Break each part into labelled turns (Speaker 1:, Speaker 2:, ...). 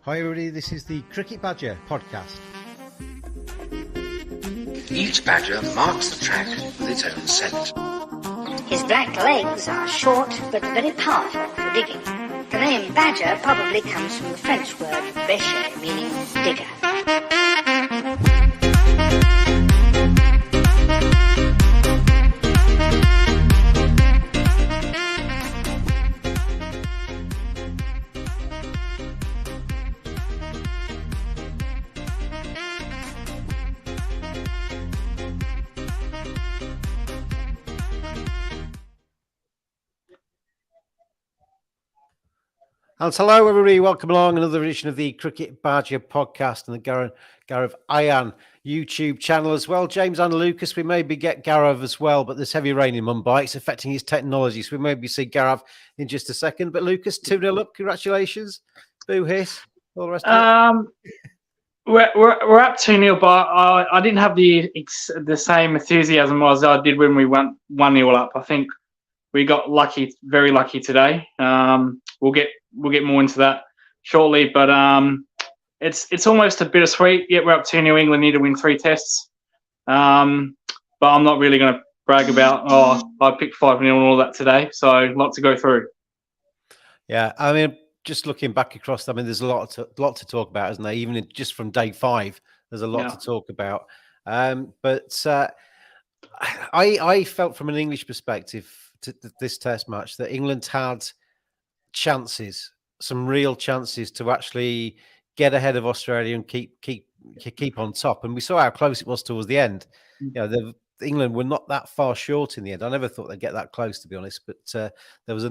Speaker 1: Hi everybody, this is the Cricket Badger podcast.
Speaker 2: Each badger marks the track with its own scent.
Speaker 3: His black legs are short but very powerful for digging. The name badger probably comes from the French word bêcher, meaning digger.
Speaker 1: And hello everybody, welcome along another edition of the Cricket Badger podcast and the Gaurav Ayaan YouTube channel as well. James and Lucas, we maybe get Gaurav as well, but there's heavy rain in Mumbai. It's affecting his technology, so we maybe see Gaurav in just a second. But Lucas, 2-0 up, congratulations. Boo hiss, all the rest of it.
Speaker 4: We're up 2-0, but I didn't have the same enthusiasm as I did when we went 1-0 up. I think we got lucky, very lucky today. We'll get more into that shortly, but it's almost a bittersweet. Yeah, we're up 2-0. England need to win 3 tests, but I'm not really going to brag about I picked 5-0 and all that today. So a lot to go through.
Speaker 1: Yeah, I mean, just looking back across, I mean, there's a lot to talk about, isn't there? Even just from day 5, there's a lot to talk about. But I felt from an English perspective to this test match that England had chances, some real chances to actually get ahead of Australia and keep on top. And we saw how close it was towards the end. You know, England were not that far short in the end. I never thought they'd get that close, to be honest. But there was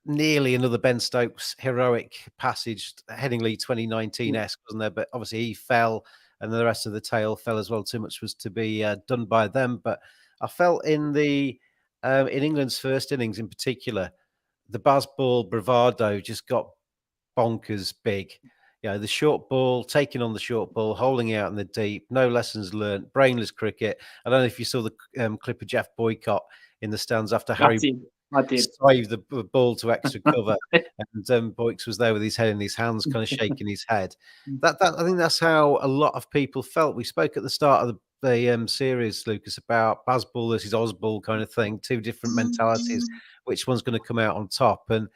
Speaker 1: nearly another Ben Stokes heroic passage, Headingley 2019-esque, wasn't there? But obviously he fell, and the rest of the tail fell as well. Too much was to be done by them. But I felt in England's first innings in particular, the Bazball bravado just got bonkers big. You know, the short ball, taking on the short ball, holding out in the deep, no lessons learnt, brainless cricket. I don't know if you saw the clip of Jeff Boycott in the stands after Harry saved the ball to extra cover, and Boyks was there with his head in his hands, kind of shaking his head. That I think that's how a lot of people felt. We spoke at the start of the series, Lucas, about Bazball versus Ozball kind of thing, 2 different mentalities. Which one's going to come out on top? And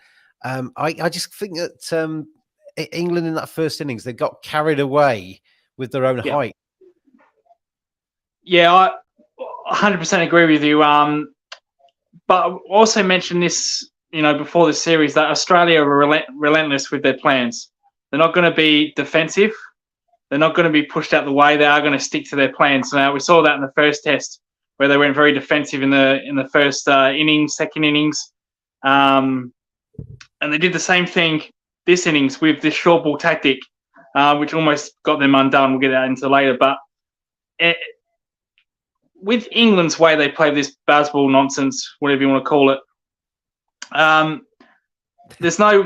Speaker 1: I just think that England in that first innings, they got carried away with their own height.
Speaker 4: Yeah, I 100% agree with you. But I also mentioned this, before the series, that Australia are relentless with their plans. They're not going to be defensive. They're not going to be pushed out the way. They are going to stick to their plans. Now, we saw that in the first test, where they went very defensive in the first innings, second innings. And they did the same thing this innings with this short ball tactic, which almost got them undone. We'll get that into later. But with England's way they play this Bazball nonsense, whatever you want to call it, there's no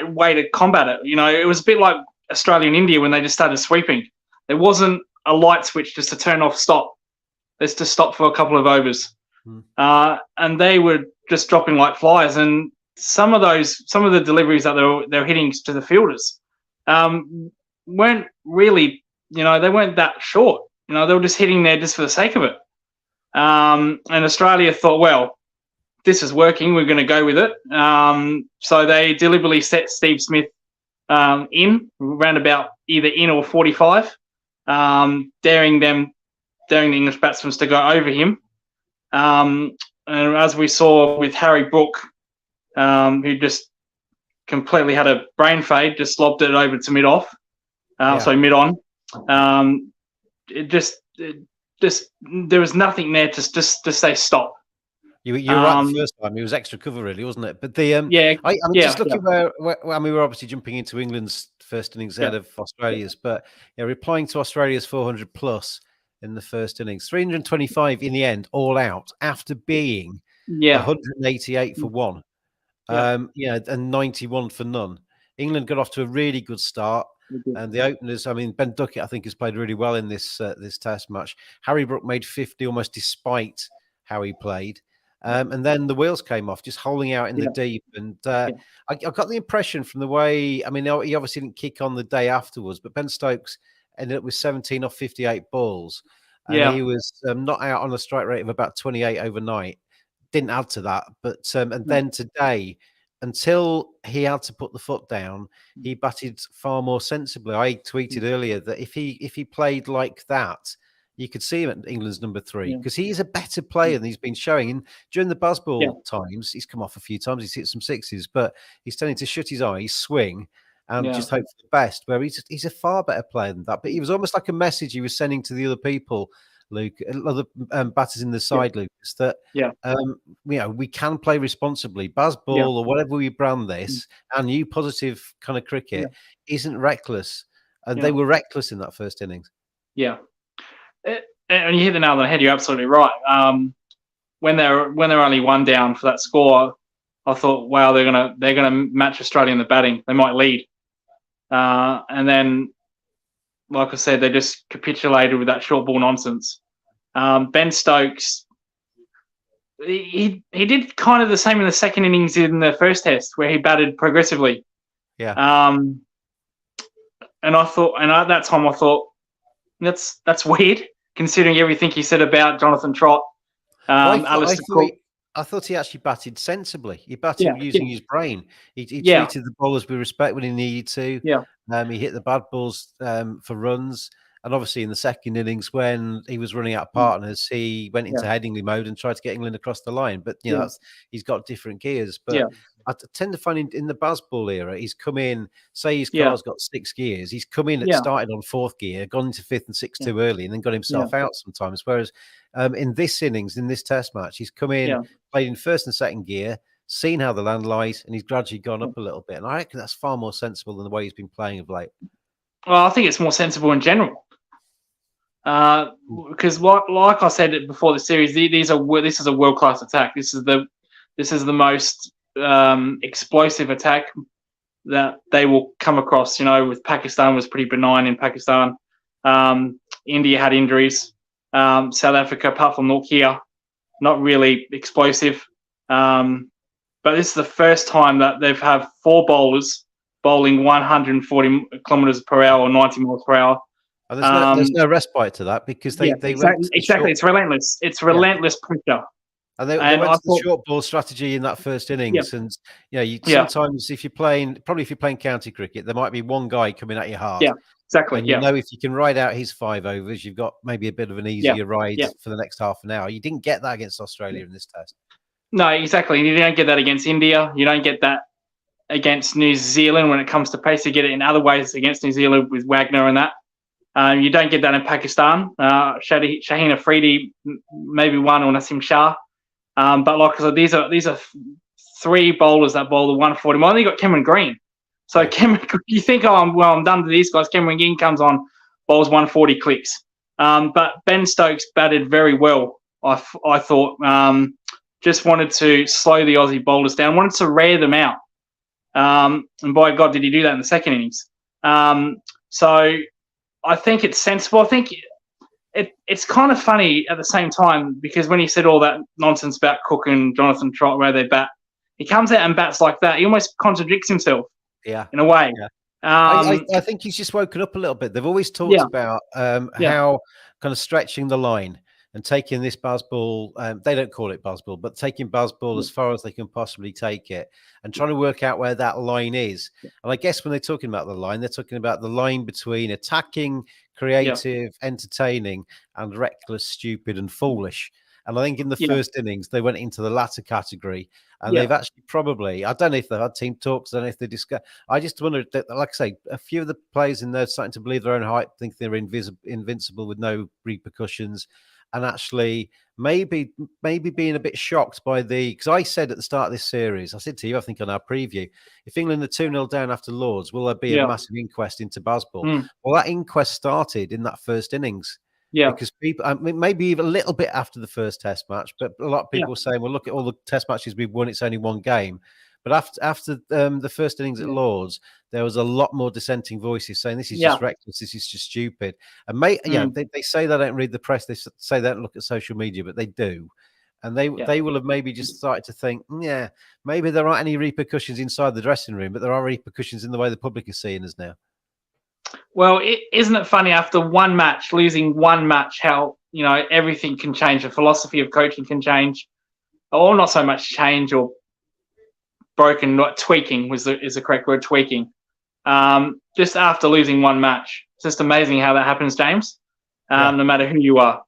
Speaker 4: way to combat it. It was a bit like Australia and India when they just started sweeping. There wasn't a light switch just to turn off, stop. Let's just stop for a couple of overs. And they were just dropping like flies. And some of the deliveries that they're hitting to the fielders weren't really, they weren't that short. They were just hitting there just for the sake of it. And Australia thought, well, this is working. We're going to go with it. So they deliberately set Steve Smith in, round about either in or 45, daring the English batsmen to go over him. And as we saw with Harry Brook, who just completely had a brain fade, just lobbed it over to mid-off, so mid-on. There was nothing there to say stop.
Speaker 1: You were right the first time. It was extra cover, really, wasn't it? But just looking where we were obviously jumping into England's first innings ahead of Australia's, but replying to Australia's 400 plus in the first innings, 325 in the end, all out after being 188 for 1, and 91 for none. England got off to a really good start. And the openers, I mean, Ben Duckett, I think, has played really well in this test match. Harry Brook made 50 almost despite how he played. And then the wheels came off, just holding out in the deep. And I got the impression from the way, I mean, he obviously didn't kick on the day afterwards, but Ben Stokes ended up with 17 off 58 balls. And he was not out on a strike rate of about 28 overnight. Didn't add to that. But and then today, until he had to put the foot down, he batted far more sensibly. I tweeted earlier that if he played like that, you could see him at England's number 3 because he is a better player than he's been showing. And during the Bazball times, he's come off a few times, he's hit some sixes, but he's tending to shut his eyes, swing, and just hope for the best. Where he's a far better player than that. But he was almost like a message he was sending to the other people, Luke, other batters in the side, Lucas, that we can play responsibly. Bazball or whatever we brand this, our new positive kind of cricket isn't reckless, and they were reckless in that first innings.
Speaker 4: Yeah. And you hit the nail on the head. You're absolutely right. When they're only one down for that score, I thought, wow, they're gonna match Australia in the batting. They might lead, and then, like I said, they just capitulated with that short ball nonsense. Ben Stokes, he did kind of the same in the second innings in the first test, where he batted progressively.
Speaker 1: Yeah.
Speaker 4: And I thought, and at that time, I thought, that's weird, considering everything he said about Jonathan Trott.
Speaker 1: I thought he actually batted sensibly. He batted using his brain. He treated the bowlers with respect when he needed to.
Speaker 4: Yeah.
Speaker 1: He hit the bad balls for runs. And obviously in the second innings, when he was running out of partners, he went into Headingley mode and tried to get England across the line. But, you know, he's got different gears. But I tend to find in the Bazball era, he's come in, say his car's got 6 gears. He's come in started on 4th gear, gone into 5th and 6th too early, and then got himself out sometimes. Whereas in this innings, in this test match, he's come in, played in 1st and 2nd gear, seen how the land lies, and he's gradually gone up a little bit. And I reckon that's far more sensible than the way he's been playing of late.
Speaker 4: Well, I think it's more sensible in general. Because like I said before the series, this is a world-class attack. This is the most explosive attack that they will come across. You know, with Pakistan was pretty benign in Pakistan. India had injuries. South Africa, apart from Nortje, not really explosive. But this is the first time that they've had 4 bowlers bowling 140 kilometers per hour or 90 miles per hour.
Speaker 1: And there's no respite to that because they
Speaker 4: exactly. It's relentless. It's relentless pressure.
Speaker 1: And they went to the short ball strategy in that first innings. And sometimes if you're playing county cricket, there might be one guy coming at you hard.
Speaker 4: Yeah, exactly.
Speaker 1: And you know, if you can ride out his 5 overs, you've got maybe a bit of an easier ride for the next half an hour. You didn't get that against Australia in this test.
Speaker 4: No, exactly. You don't get that against India. You don't get that against New Zealand when it comes to pace. You get it in other ways against New Zealand with Wagner and that. You don't get that in Pakistan. Shaheen Afridi, maybe one, or Nasim Shah. But like I said, these are 3 bowlers that bowl the 140. Well, then you got Cameron Green. So Cameron, you think, I'm done to these guys. Cameron Green comes on, bowls 140 clicks. But Ben Stokes batted very well. I thought just wanted to slow the Aussie bowlers down, wanted to rear them out. And by God, did he do that in the second innings? So I think it's sensible. I think it's kind of funny at the same time because when he said all that nonsense about Cook and Jonathan Trott, where they bat, he comes out and bats like that. He almost contradicts himself. Yeah, in a way. Yeah.
Speaker 1: I think he's just woken up a little bit. They've always talked about how kind of stretching the line and taking this Bazball, they don't call it Bazball, but taking Bazball as far as they can possibly take it and trying to work out where that line is. And I guess when they're talking about the line, they're talking about the line between attacking, creative, entertaining, and reckless, stupid, and foolish. And I think in the first innings, they went into the latter category. And they've actually probably, I don't know if they've had team talks, I don't know if they discuss. I just wonder, that, like I say, a few of the players in there starting to believe their own hype, think they're invincible with no repercussions. And actually, maybe being a bit shocked by because I said at the start of this series, I said to you, I think on our preview, if England are 2-0 down after Lords, will there be a massive inquest into Bazball? Well, that inquest started in that first innings. Yeah, because people, I mean, maybe even a little bit after the first test match, but a lot of people saying, well, look at all the test matches we've won, it's only one game. But after the first innings at Lords, there was a lot more dissenting voices saying this is just reckless, this is just stupid. And they say they don't read the press, they say they don't look at social media, but they do. And they will have maybe just started to think, yeah, maybe there aren't any repercussions inside the dressing room, but there are repercussions in the way the public is seeing us now.
Speaker 4: Well, isn't it funny, after one match, losing one match, how, you know, everything can change. The philosophy of coaching can change, or not so much change, or broken, not tweaking is the correct word, tweaking. Just after losing one match. It's just amazing how that happens, James, no matter who you are.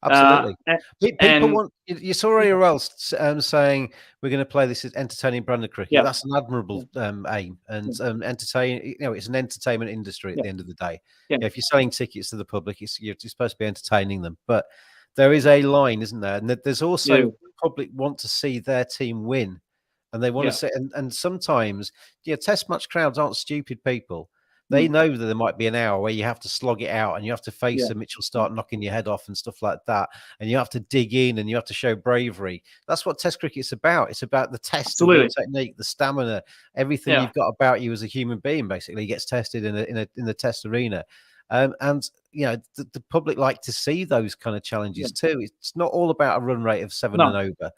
Speaker 1: Absolutely. People want, you saw everywhere else saying we're going to play this as entertaining brand of cricket. That's an admirable aim, and entertain. You know, it's an entertainment industry at the end of the day. If you're selling tickets to the public, you're supposed to be entertaining them. But there is a line, isn't there? And there's also public want to see their team win, and they want to see. And sometimes, test match crowds aren't stupid people. They know that there might be an hour where you have to slog it out and you have to face them, which will start knocking your head off and stuff like that. And you have to dig in and you have to show bravery. That's what Test cricket's about. It's about the test of your technique, the stamina, everything you've got about you as a human being. Basically, gets tested in the test arena. And you know, the public like to see those kind of challenges too. It's not all about a run rate of 7 and over.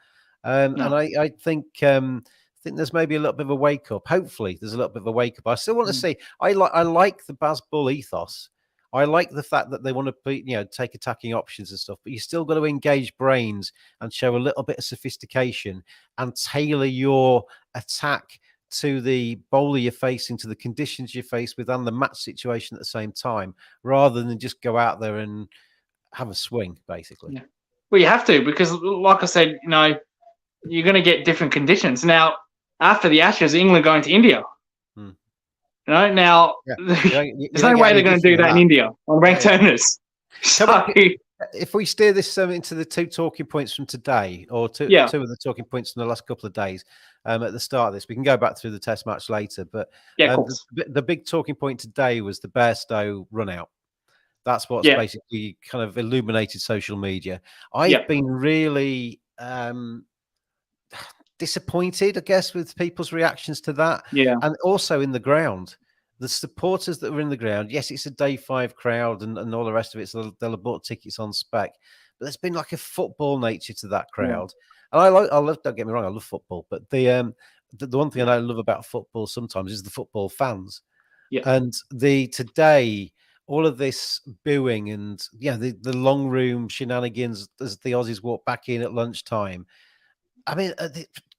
Speaker 1: And I think. I think there's maybe a little bit of a wake up. Hopefully, there's a little bit of a wake up. I still want to see. I like the Baz Bull ethos. I like the fact that they want to take attacking options and stuff. But you still got to engage brains and show a little bit of sophistication and tailor your attack to the bowler you're facing, to the conditions you're faced with, and the match situation at the same time, rather than just go out there and have a swing, basically.
Speaker 4: Yeah. Well, you have to, because, like I said, you know, you're going to get different conditions now. After the Ashes, England going to India. You know, now there's no way they're going to do that in India on ranked turners. So,
Speaker 1: if we steer this into the two talking points from today, or two of the talking points from the last couple of days, at the start of this, we can go back through the Test match later. But the big talking point today was the Bairstow run out. That's what's basically kind of illuminated social media. I've been really disappointed, I guess, with people's reactions to that. And also in the ground, the supporters that were in the ground, yes, it's a day 5 crowd and all the rest of it, so they'll have bought tickets on spec, but there's been like a football nature to that crowd. And I love, don't get me wrong, I love football, but the one thing I love about football sometimes is the football fans. And today, all of this booing and the long room shenanigans as the Aussies walk back in at lunchtime. I mean,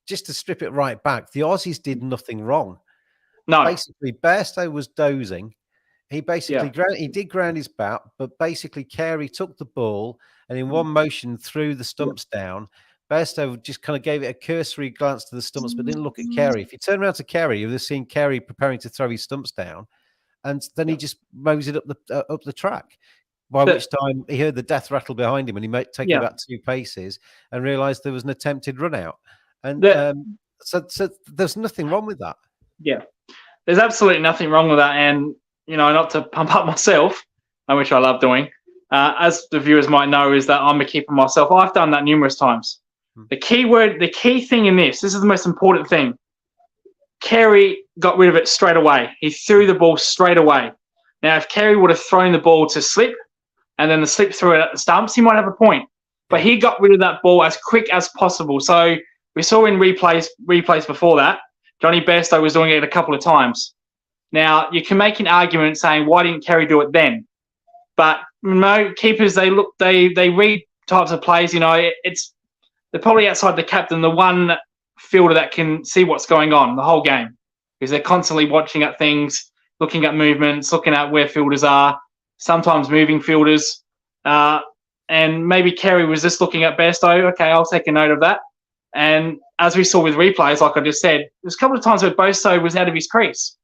Speaker 1: just to strip it right back, the Aussies did nothing wrong.
Speaker 4: No,
Speaker 1: basically, Bairstow was dozing. He basically he did ground his bat, but basically Carey took the ball and in one motion threw the stumps down. Bairstow just kind of gave it a cursory glance to the stumps, but didn't look at Carey. If you turn around to Carey, you would have seen Carey preparing to throw his stumps down, and then he just moseyed up the track. By which time he heard the death rattle behind him, and he might take about 2 paces and realised there was an attempted run out. And so there's nothing wrong with that.
Speaker 4: Yeah, there's absolutely nothing wrong with that. And, you know, not to pump up myself, which I love doing, as the viewers might know, is that I'm a keeper myself. I've done that numerous times. The key thing in this is the most important thing. Carey got rid of it straight away. He threw the ball straight away. Now, if Carey would have thrown the ball to slip and then the slip threw it at the stumps, he might have a point. But he got rid of that ball as quick as possible. So we saw in replays before that, Johnny Bairstow was doing it a couple of times. Now, you can make an argument saying, why didn't Carey do it then? But, you know, keepers, they read types of plays. You know, they're probably outside the captain, the one fielder that can see what's going on the whole game, because they're constantly watching at things, looking at movements, looking at where fielders are, sometimes moving fielders. And maybe Carey was just looking at Bairstow. Okay, I'll take a note of that. And as we saw with replays, like I just said, there's a couple of times where Bairstow was out of his crease.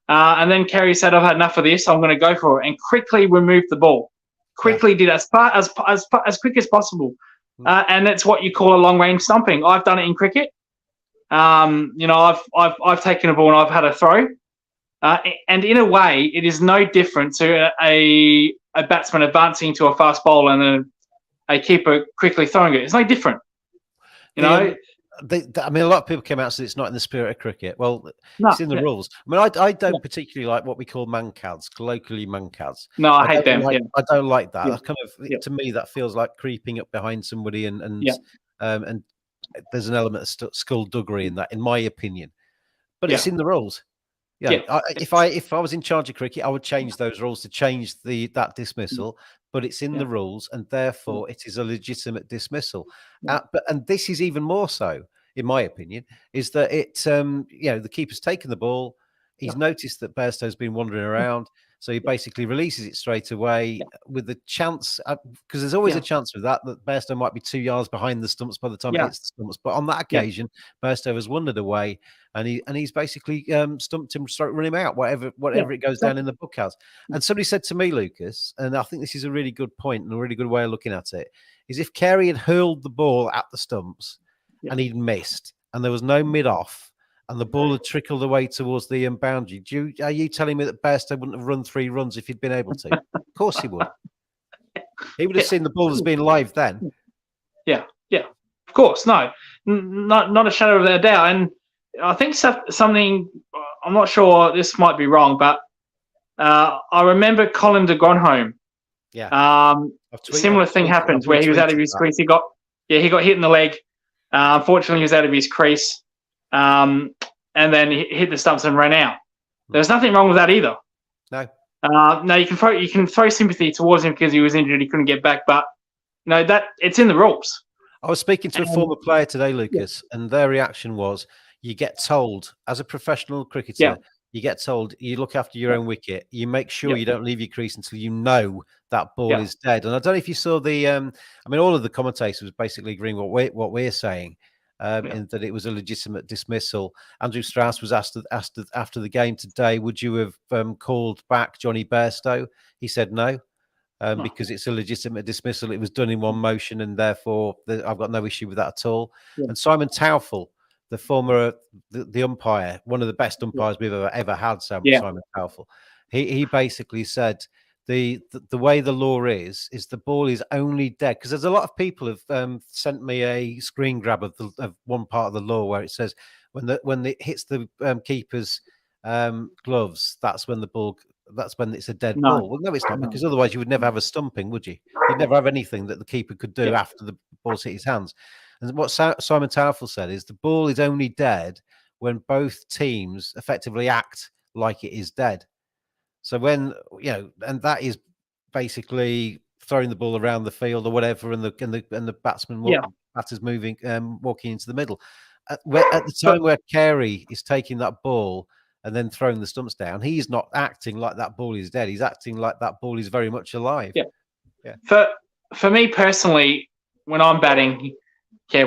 Speaker 4: And then Carey said, I've had enough of this, I'm going to go for it, and quickly removed the ball. Quickly did as quick as possible. And that's what you call a long-range stumping. I've done it in cricket. You know, I've taken a ball and I've had a throw. And in a way, it is no different to a batsman advancing to a fast bowler and then a keeper quickly throwing it. It's no different. You know,
Speaker 1: I mean, a lot of people came out and said it's not in the spirit of cricket. Well, it's in the rules. I mean, I don't particularly like what we call mancads, colloquially mancads.
Speaker 4: No, I hate them.
Speaker 1: I don't like that. That kind of, to me, that feels like creeping up behind somebody and and there's an element of skullduggery in that, in my opinion. But
Speaker 4: Yeah.
Speaker 1: it's in the rules.
Speaker 4: Yeah.
Speaker 1: If I was in charge of cricket, I would change those rules to change that dismissal. But it's in the rules, and therefore it is a legitimate dismissal. And this is even more so, in my opinion, is that the keeper's taken the ball. He's noticed that Bairstow's been wandering around, so he basically releases it straight away with the chance, because there's always a chance with that Bairstow might be 2 yards behind the stumps by the time it hits the stumps. But on that occasion, Bairstow has wandered away, and he's basically stumped him, run him out, whatever it goes down in the book as. And somebody said to me, Lucas, and I think this is a really good point and a really good way of looking at it, is if Carey had hurled the ball at the stumps and he'd missed, and there was no mid-off, and the ball had trickled away towards the boundary, are you telling me that Bairstow wouldn't have run 3 runs if he'd been able to? Of course he would. He would have seen the ball as being live then.
Speaker 4: Yeah, of course, no, not a shadow of a doubt. And I think something, I'm not sure, this might be wrong, but I remember Colin de Gronholm. Similar thing happened where he was out of his crease. He got hit in the leg. Unfortunately, he was out of his crease, and then he hit the stumps and ran out. There's nothing wrong with that either.
Speaker 1: No.
Speaker 4: No, you can throw sympathy towards him because he was injured, he couldn't get back, but that it's in the rules.
Speaker 1: I was speaking to a former player today, Lucas, and their reaction was, you get told as a professional cricketer, you get told you look after your own wicket, you make sure you don't leave your crease until you know that ball is dead. And I don't know if you saw all of the commentators was basically agreeing what we're saying, in that it was a legitimate dismissal. Andrew Strauss was asked after the game today, would you have called back Johnny Bairstow? He said no. Because it's a legitimate dismissal. It was done in one motion, and therefore I've got no issue with that at all. And Simon Taufel, the former the umpire, one of the best umpires we've ever had, Simon Taufel, he basically said the way the law is the ball is only dead, because there's a lot of people have sent me a screen grab of one part of the law where it says when it hits the keeper's gloves, that's when it's a dead ball. Well, no, it's not, because otherwise you would never have a stumping, would you? You'd never have anything that the keeper could do after the ball's hit his hands. And what Simon Taufel said is the ball is only dead when both teams effectively act like it is dead. So when, and that is basically throwing the ball around the field or whatever, and the batter's moving, walking into the middle. At the time where Carey is taking that ball and then throwing the stumps down, he's not acting like that ball is dead. He's acting like that ball is very much alive.
Speaker 4: Yeah. For me personally, when I'm batting, sorry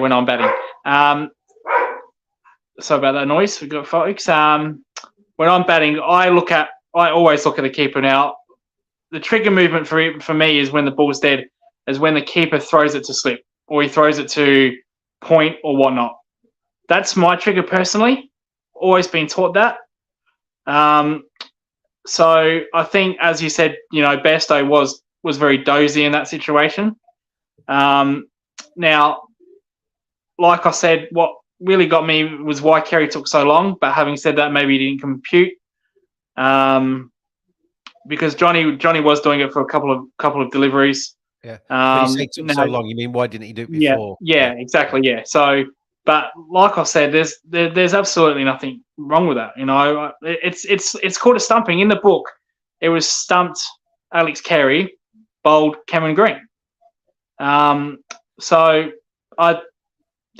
Speaker 4: about that noise. We got folks. When I'm batting, I always look at the keeper. Now, the trigger movement for me is when the ball's dead, is when the keeper throws it to slip, or he throws it to point or whatnot. That's my trigger personally. Always been taught that. So I think, as you said, Bairstow was very dozy in that situation. Now, like I said, what really got me was why Carey took so long. But having said that, maybe he didn't compute, because Johnny was doing it for a couple of deliveries.
Speaker 1: Yeah. When you say took so long, you mean why didn't he do it before?
Speaker 4: Yeah, exactly. Yeah. So, but like I said, there's absolutely nothing wrong with that. It's called a stumping. In the book, it was stumped Alex Carey, bowled Cameron Green. So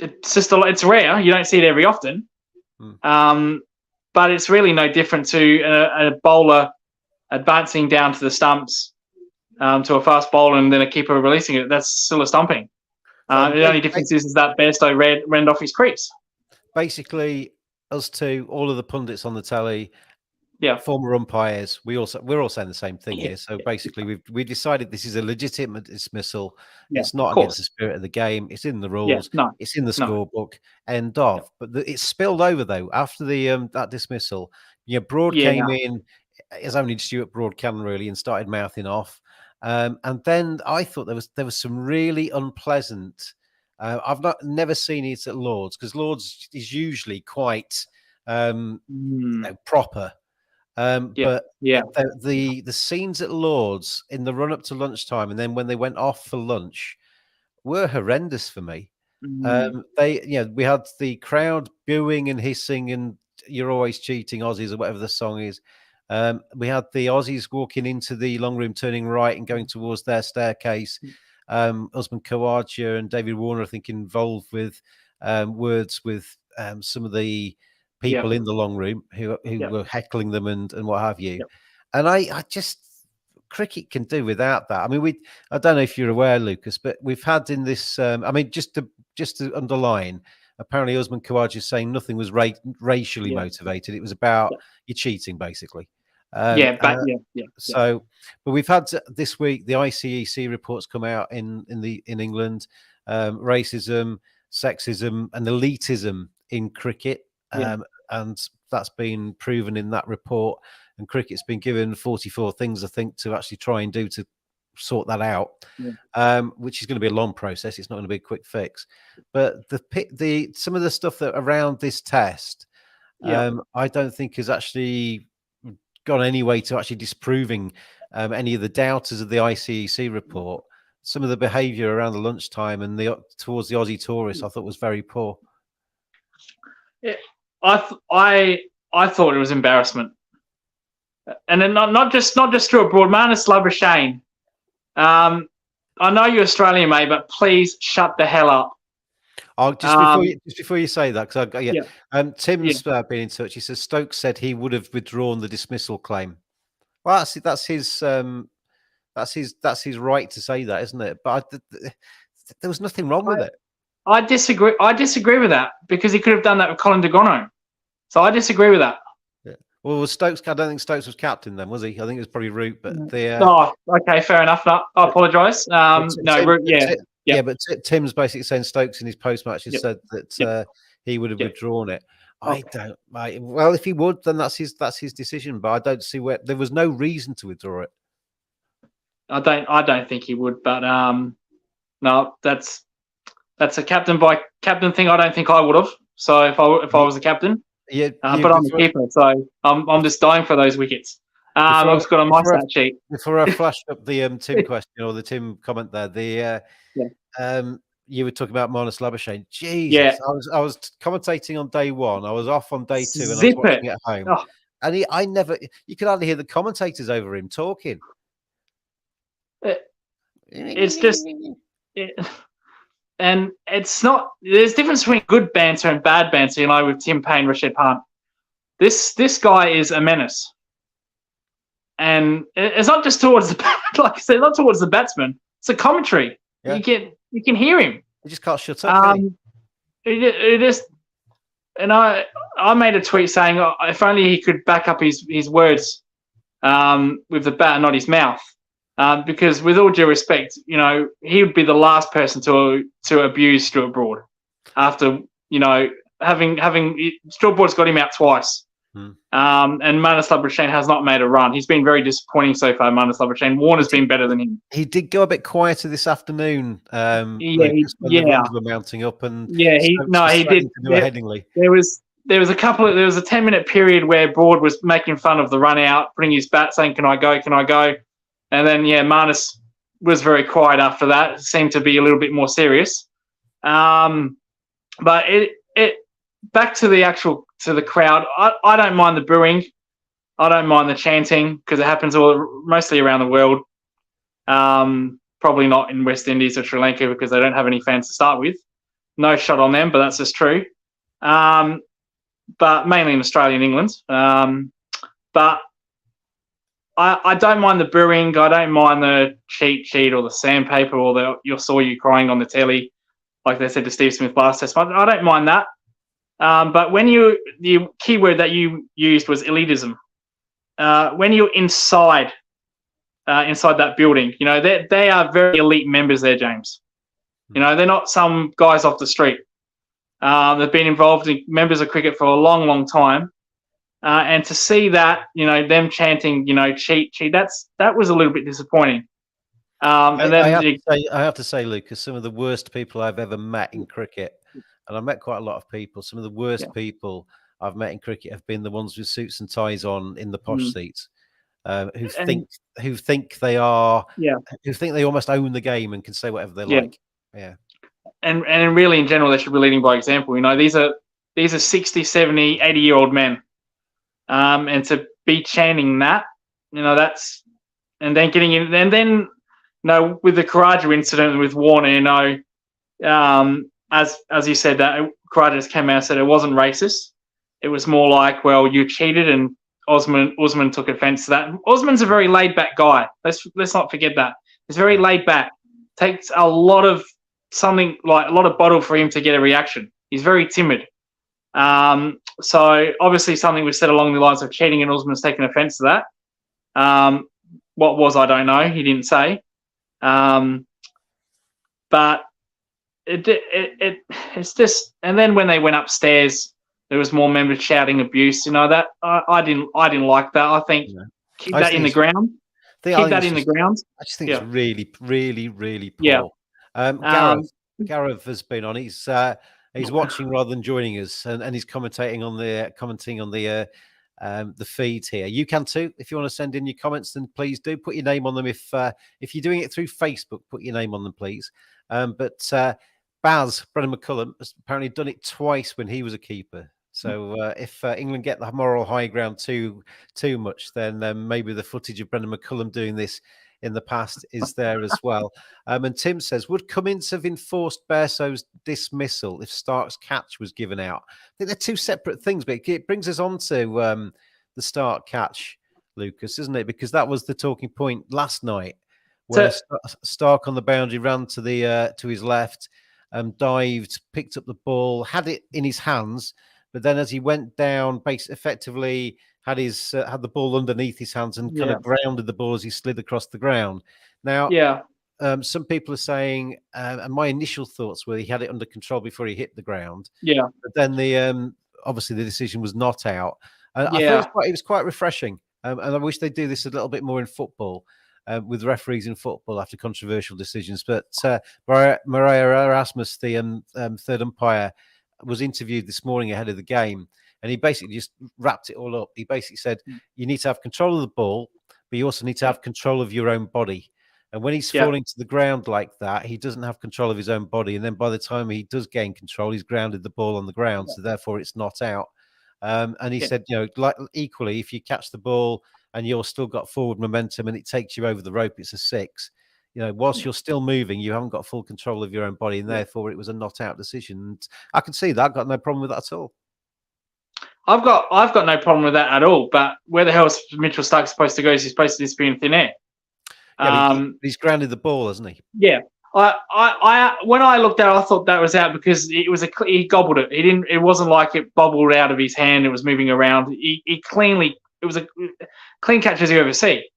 Speaker 4: it's rare. You don't see it every often. But it's really no different to a bowler advancing down to the stumps to a fast bowler and then a keeper releasing it. That's still a stumping. The only difference is that Bairstow ran off his crease.
Speaker 1: Basically, us two, all of the pundits on the telly, former umpires, we're all saying the same thing here. So basically, we decided this is a legitimate dismissal. It's not against the spirit of the game. It's in the rules. It's in the scorebook. End of. But it spilled over though after the that dismissal. Broad came in, as only Stuart Broad can really, and started mouthing off. And then I thought there was some really unpleasant. I've never seen it at Lords, because Lords is usually quite proper. But the scenes at Lords in the run up to lunchtime, and then when they went off for lunch, were horrendous for me. We had the crowd booing and hissing and "You're always cheating, Aussies," or whatever the song is. We had the Aussies walking into the long room, turning right and going towards their staircase. Usman Khawaja and David Warner, I think, involved with words with some of the people in the long room who were heckling them and what have you. And I just, cricket can do without that. I mean, I don't know if you're aware, Lucas, but we've had in this. I mean, just to underline, apparently Usman Khawaja is saying nothing was racially motivated. It was about you cheating, basically. So, but we've had this week the ICEC reports come out in England, racism, sexism, and elitism in cricket, and that's been proven in that report. And cricket's been given 44 things, I think, to actually try and do to sort that out, which is going to be a long process. It's not going to be a quick fix. But some of the stuff that around this test, I don't think has actually gone any way to actually disproving any of the doubters of the ICEC report. Some of the behaviour around the lunchtime and towards the Aussie tourists, I thought was very poor.
Speaker 4: Yeah, I thought it was embarrassment. And then not just through abroad. Marnus Labuschagne, I know you're Australian, mate, but please shut the hell up.
Speaker 1: Oh, just before you say that, because Tim's been in touch. He says Stokes said he would have withdrawn the dismissal claim. Well, that's his right to say that, isn't it? But there was nothing wrong with it.
Speaker 4: I disagree. I disagree with that because he could have done that with Colin de Grano. So I disagree with that.
Speaker 1: Well, was Stokes? I don't think Stokes was captain then, was he? I think it was probably Root, but
Speaker 4: oh, okay, fair enough. No, I apologise. But
Speaker 1: Tim's basically saying Stokes in his post-match has said that he would have withdrawn it. Well, if he would, then that's his decision. But I don't see where there was no reason to withdraw it.
Speaker 4: I don't think he would. But no, that's a captain by captain thing. I don't think I would have. So if I was the captain. But I'm the keeper, so I'm just dying for those wickets. I've just got on my stat sheet.
Speaker 1: Before I flashed up the Tim question or the Tim comment there, you were talking about Marnus Labuschagne. Jesus, I was commentating on day one. I was off on day two, and I was watching it at home. Oh. And you could hardly hear the commentators over him talking.
Speaker 4: It's just. And it's not. There's a difference between good banter and bad banter, with Tim Payne, Rashid Khan. This guy is a menace, and it's not just towards like I said, not towards the batsman. It's a commentary. Yeah. You can hear him.
Speaker 1: He just can't shut up.
Speaker 4: It just. And I made a tweet saying, if only he could back up his words with the bat, not his mouth. Because with all due respect, he would be the last person to abuse Stuart Broad after, having Stuart Broad's got him out twice. And Marnus Labuschagne has not made a run. He's been very disappointing so far, Marnus Labuschagne. Warner's been better than him.
Speaker 1: He did go a bit quieter this afternoon. The runs were mounting up and
Speaker 4: he did. There was a 10-minute period where Broad was making fun of the run out, putting his bat, saying, "Can I go? Can I go?" And then, Marnus was very quiet after that. It seemed to be a little bit more serious. But it back to the crowd. I don't mind the booing. I don't mind the chanting because it happens mostly around the world. Probably not in West Indies or Sri Lanka because they don't have any fans to start with. No shot on them, but that's just true. But mainly in Australia and England. But I don't mind the booing. I don't mind the cheat or the sandpaper or you saw you crying on the telly, like they said to Steve Smith last test. I don't mind that. But when the key word that you used was elitism. When you're inside that building, they are very elite members there, James. They're not some guys off the street. They've been involved in members of cricket for a long, long time. And to see that, them chanting, cheat, that was a little bit disappointing. And then
Speaker 1: I have to say, Lucas, some of the worst people I've ever met in cricket, and I've met quite a lot of people, some of the worst people I've met in cricket have been the ones with suits and ties on in the posh seats, who think they almost own the game and can say whatever they like. Yeah.
Speaker 4: and really in general, they should be leading by example. You know, these are 60, 70, 80-year-old men, and to be chanting that, you know, that's, and then getting in, and then, you know, with the Karaja incident with Warner, you know, as you said, that Karaja just came out and said it wasn't racist. It was more like, well, you cheated, and Usman took offense to that. Usman's a very laid back guy. Let's not forget that. He's very laid back. Takes a lot of bottle for him to get a reaction. He's very timid. So obviously something was said along the lines of cheating, and Usman's taken offense to that. What was, I don't know. He didn't say. But it's just, and then when they went upstairs, there was more members shouting abuse. You know, that I didn't like that. I think keep that in the ground. Keep that in the ground.
Speaker 1: I just think it's really, really, really poor.
Speaker 4: Yeah.
Speaker 1: Gaurav has been on. He's watching rather than joining us, and he's commenting on the feed here. You can too. If you want to send in your comments, then please do put your name on them. If you're doing it through Facebook, put your name on them, please. But Brendan McCullum has apparently done it twice when he was a keeper. So if England get the moral high ground too much, then maybe the footage of Brendan McCullum doing this in the past is there as well. And Tim says, would Cummins have enforced Berso's dismissal if Stark's catch was given out? I think they're two separate things, but it brings us on to the Stark catch, Lucas, isn't it? Because that was the talking point last night, where Stark on the boundary ran to his left, dived, picked up the ball, had it in his hands, but then as he went down, effectively had the ball underneath his hands and kind of grounded the ball as he slid across the ground. Now, some people are saying, and my initial thoughts were he had it under control before he hit the ground. Yeah, but then obviously the decision was not out. I thought it was quite refreshing, and I wish they'd do this a little bit more in football. With referees in football after controversial decisions. But Maria Erasmus, the third umpire, was interviewed this morning ahead of the game, and he basically just wrapped it all up. He basically said, you need to have control of the ball, but you also need to have control of your own body. And when he's falling to the ground like that, he doesn't have control of his own body. And then by the time he does gain control, he's grounded the ball on the ground. So therefore it's not out. And he said, you know, like equally, if you catch the ball and you're still got forward momentum and it takes you over the rope, it's a 6. You know, whilst you're still moving, you haven't got full control of your own body, and therefore it was a not out decision. And I can see that. I've got no problem with that at all.
Speaker 4: I've got no problem with that at all. But where the hell is Mitchell Stark supposed to go? Is he supposed to disappear in thin air?
Speaker 1: Yeah, he's grounded the ball, hasn't he?
Speaker 4: Yeah. I when I looked at it, I thought that was out because he gobbled it. It wasn't like it bobbled out of his hand. It was moving around. It was a clean catch as you ever see.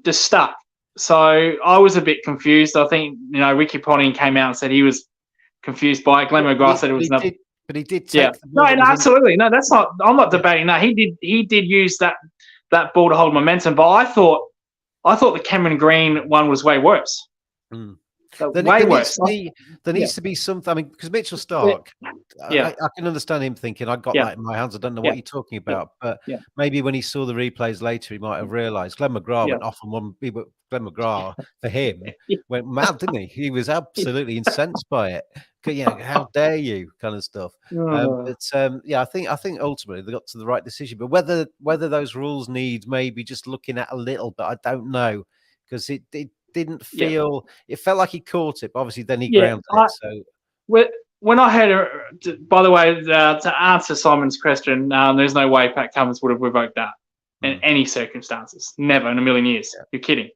Speaker 4: Just stuck. So I was a bit confused. I think, you know, Ricky Ponting came out and said he was confused by it. Glenn McGrath said it was nothing.
Speaker 1: But he did take the
Speaker 4: ball. No, absolutely. No, that's not. I'm not debating that. He did use that ball to hold momentum. But I thought the Cameron Green one was way worse. Way worse.
Speaker 1: There needs to be something. I mean, because Mitchell Stark, I can understand him thinking, I got that in my hands. I don't know what you're talking about. But maybe when he saw the replays later, he might have realised. Glenn McGrath went off on one. Glenn McGrath, for him, went mad, didn't he? He was absolutely incensed by it. You know, how dare you, kind of stuff. I think ultimately they got to the right decision. But whether those rules need maybe just looking at a little bit, I don't know, because it didn't feel. It felt like he caught it, but obviously then he grounded it. So
Speaker 4: when I heard, by the way, to answer Simon's question, there's no way Pat Cummins would have revoked that in any circumstances. Never in a million years. You're kidding.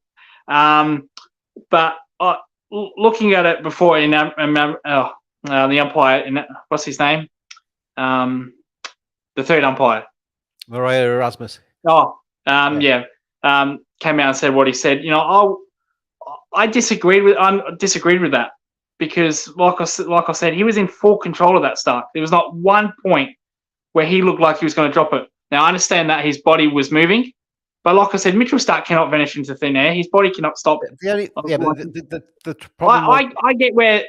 Speaker 4: But looking at it before, the umpire, what's his name? The third umpire,
Speaker 1: Maria Erasmus.
Speaker 4: Came out and said what he said. You know, I disagreed with that because, like I said, he was in full control of that start. There was not one point where he looked like he was going to drop it. Now, I understand that his body was moving, but like I said, Mitchell Stark cannot vanish into thin air. His body cannot stop it.
Speaker 1: The problem.
Speaker 4: I get where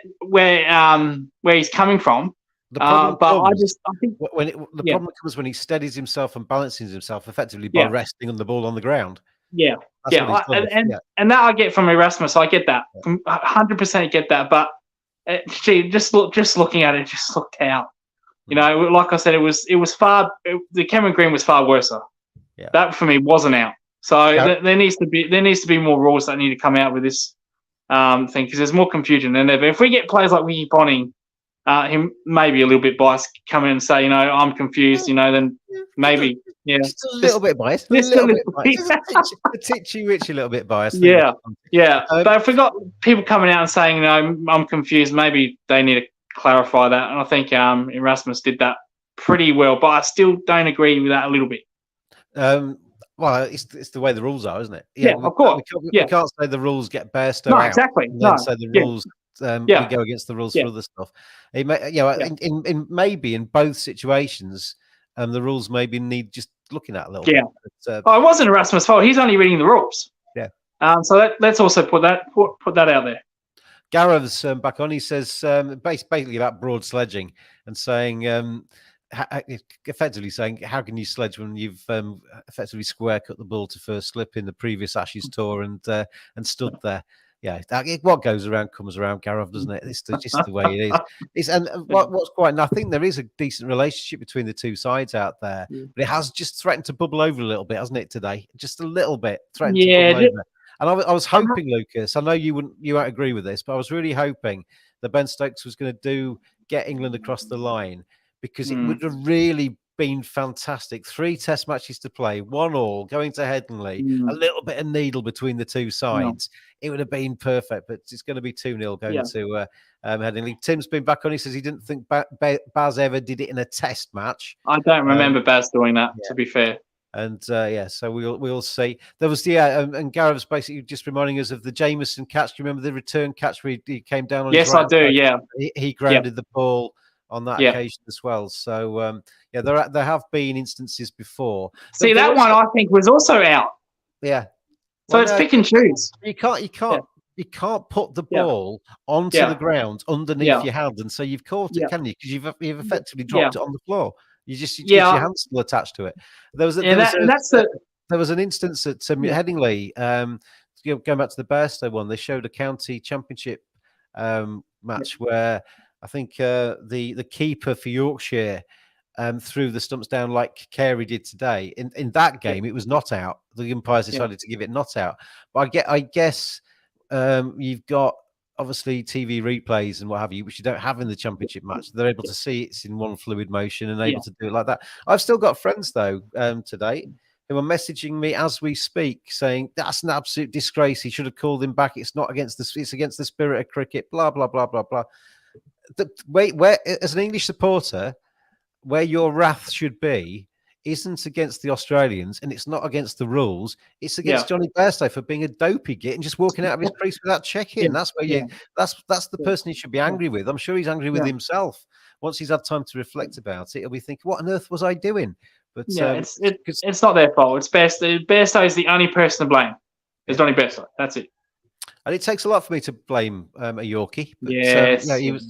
Speaker 4: he's coming from.
Speaker 1: The problem
Speaker 4: I think
Speaker 1: the problem comes when he steadies himself and balances himself effectively by resting on the ball on the ground.
Speaker 4: And that I get from Erasmus. I get that. 100% get that. But just looking at it, just looked out. You know, like I said, the Cameron Green was far worse.
Speaker 1: Yeah.
Speaker 4: That for me wasn't out. So
Speaker 1: Yeah.
Speaker 4: there needs to be more rules that need to come out with this thing, because there's more confusion than ever. If we get players like Wiggy Ponting, him maybe a little bit biased, come in and say, you know, I'm confused, you know, then maybe, yeah,
Speaker 1: just a little bit biased, a little bit biased, just a titchy witchy little bit biased.
Speaker 4: Yeah. But if we got people coming out and saying, you know, I'm confused, maybe they need to clarify that. And I think Erasmus did that pretty well, but I still don't agree with that a little bit.
Speaker 1: Well, it's the way the rules are, isn't it?
Speaker 4: Yeah, of course.
Speaker 1: We can't say the rules get Bairstow
Speaker 4: No,
Speaker 1: out.
Speaker 4: exactly.
Speaker 1: And then say the rules. We go against the rules for other stuff. It may, you know, in maybe in both situations, the rules maybe need just looking at a little bit. But,
Speaker 4: it wasn't Erasmus' fault. He's only reading the rules.
Speaker 1: Yeah.
Speaker 4: So let's also put that out there.
Speaker 1: Garav's back on. He says basically about broad sledging and saying, effectively saying, how can you sledge when you've effectively square cut the ball to first slip in the previous Ashes tour and stood there? Yeah, what goes around comes around, Gaurav, doesn't it? It's just the way it is. What's quite, and I think there is a decent relationship between the two sides out there, but it has just threatened to bubble over a little bit, hasn't it, today? Just a little bit threatened to bubble over. And I was hoping, Lucas, I know you won't agree with this, but I was really hoping that Ben Stokes was going to get England across the line, because it would have really been fantastic. 3 test matches to play, 1-1, going to Headingley, a little bit of needle between the two sides. It would have been perfect, but it's going to be 2-0 going to Headingley. Tim's been back on. He says he didn't think Baz ever did it in a test match.
Speaker 4: I don't remember Baz doing that, to be fair.
Speaker 1: And so we'll see. There was and Garav's basically just reminding us of the Jameson catch. Do you remember the return catch where he came down on his right?
Speaker 4: Yes, I do. Yeah,
Speaker 1: he grounded the ball on that occasion as well. So there have been instances before.
Speaker 4: See, that one I think was also out.
Speaker 1: Yeah.
Speaker 4: So it's pick and choose.
Speaker 1: You can't put the ball onto the ground underneath your hand, and so you've caught it, can you? Because you've effectively dropped it on the floor. You just your hand's still attached to it. There was an instance at Headingley. Going back to the Bairstow one, they showed a county championship match where I think the keeper for Yorkshire threw the stumps down like Carey did today. In that game, it was not out. The umpires decided to give it not out. But I guess you've got obviously TV replays and what have you, which you don't have in the championship match. They're able to see it's in one fluid motion and able to do it like that. I've still got friends though today who are messaging me as we speak saying that's an absolute disgrace. He should have called him back. It's not against it's against the spirit of cricket. Blah blah blah blah blah. Where as an English supporter, where your wrath should be isn't against the Australians, and it's not against the rules. It's against Johnny Bairstow for being a dopey git and just walking out of his crease without checking. That's where that's the person he should be angry with. I'm sure he's angry with himself. Once he's had time to reflect about it, he'll be thinking, "What on earth was I doing?" But
Speaker 4: it's not their fault. It's Bairstow. Bairstow is the only person to blame. It's Johnny Bairstow. That's it.
Speaker 1: And it takes a lot for me to blame a Yorkie. But,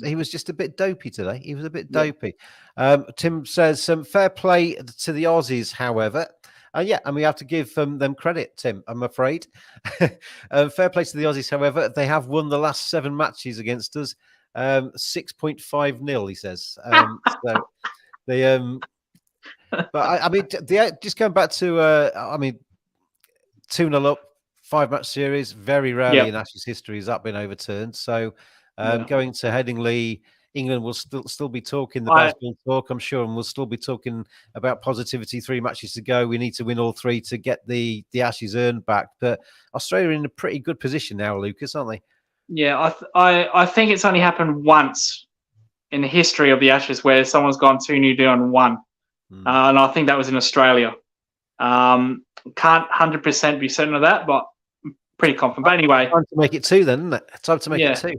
Speaker 1: he was just a bit dopey today. He was a bit dopey. Tim says fair play to the Aussies, however. And we have to give them credit, Tim, I'm afraid. Fair play to the Aussies, however. They have won the last 7 matches against us. 6.5-0, he says. So they but I mean, just going back to 2-0 up. 5-match series, very rarely in Ashes history has that been overturned. So going to Headingley, England will still be talking the baseball talk, I'm sure, and we'll still be talking about positivity. 3 matches to go. We need to win all 3 to get the Ashes earned back. But Australia are in a pretty good position now, Lucas, aren't they?
Speaker 4: Yeah, I think it's only happened once in the history of the Ashes where someone's gone 2-0 down and won. And I think that was in Australia. Can't 100% be certain of that, but pretty confident. But anyway,
Speaker 1: time to make it 2 then, isn't it? Time to make it 2.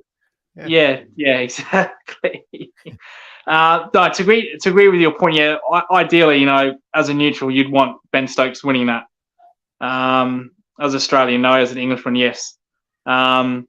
Speaker 4: Yeah, exactly. No, to agree with your point, ideally, you know, as a neutral, you'd want Ben Stokes winning that. As Australian, no. As an Englishman, yes. So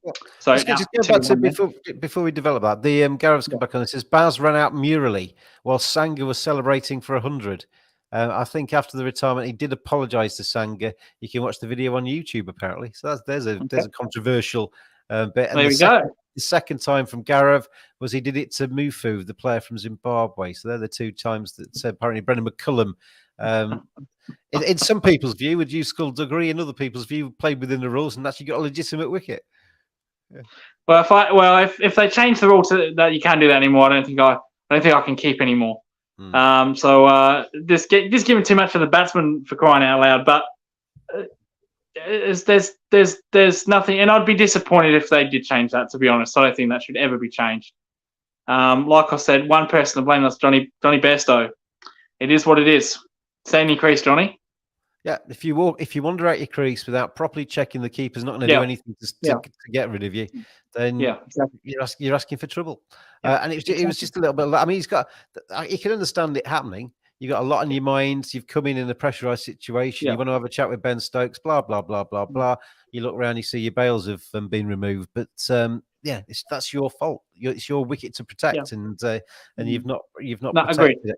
Speaker 1: just go back to before we develop that. The Garav's come back on. It says Baz ran out murally while Sangha was celebrating for 100. I think after the retirement, he did apologise to Sangha. You can watch the video on YouTube, apparently. So there's a controversial bit. And
Speaker 4: there we go.
Speaker 1: The second time from Gaurav was he did it to Mufu, the player from Zimbabwe. So they're the 2 times that apparently Brendan McCullum, in some people's view, would use skullduggery. In other people's view, played within the rules and actually got a legitimate wicket. Yeah.
Speaker 4: Well, if they change the rule to that you can't do that anymore, I don't think I can keep anymore. So just giving too much for the batsman, for crying out loud. But there's nothing, and I'd be disappointed if they did change that. To be honest, I don't think that should ever be changed. Like I said, one person to blame, that's Johnny Bairstow. It is what it is. Stay in your crease, Johnny.
Speaker 1: Yeah, if you wander out your crease without properly checking the keeper's not going to do anything to get rid of you, then
Speaker 4: exactly.
Speaker 1: you're asking for trouble. And it was just a little bit. I mean, you can understand it happening. You got a lot on your mind. You've come in a pressurised situation. You want to have a chat with Ben Stokes. Blah blah blah blah blah. You look around, you see your bails have been removed, but that's your fault. It's your wicket to protect, and you've not protected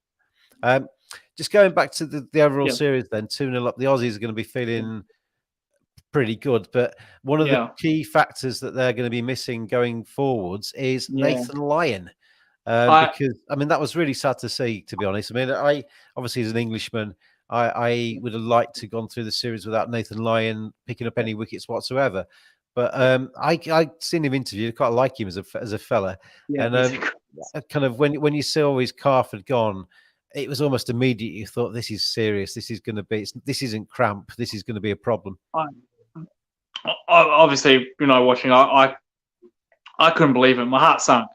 Speaker 1: it. Just going back to the overall series, then 2-0 up, the Aussies are going to be feeling pretty good. But one of the key factors that they're going to be missing going forwards is Nathan Lyon. Because I mean, that was really sad to see, to be honest. I mean, I obviously as an Englishman, I would have liked to have gone through the series without Nathan Lyon picking up any wickets whatsoever. But I seen him interviewed. I quite like him as a fella. And kind of when you saw his calf had gone, it was almost immediate. You thought, this is serious. This is going to be. This isn't cramp. This is going to be a problem.
Speaker 4: Obviously, watching, I couldn't believe it. My heart sunk.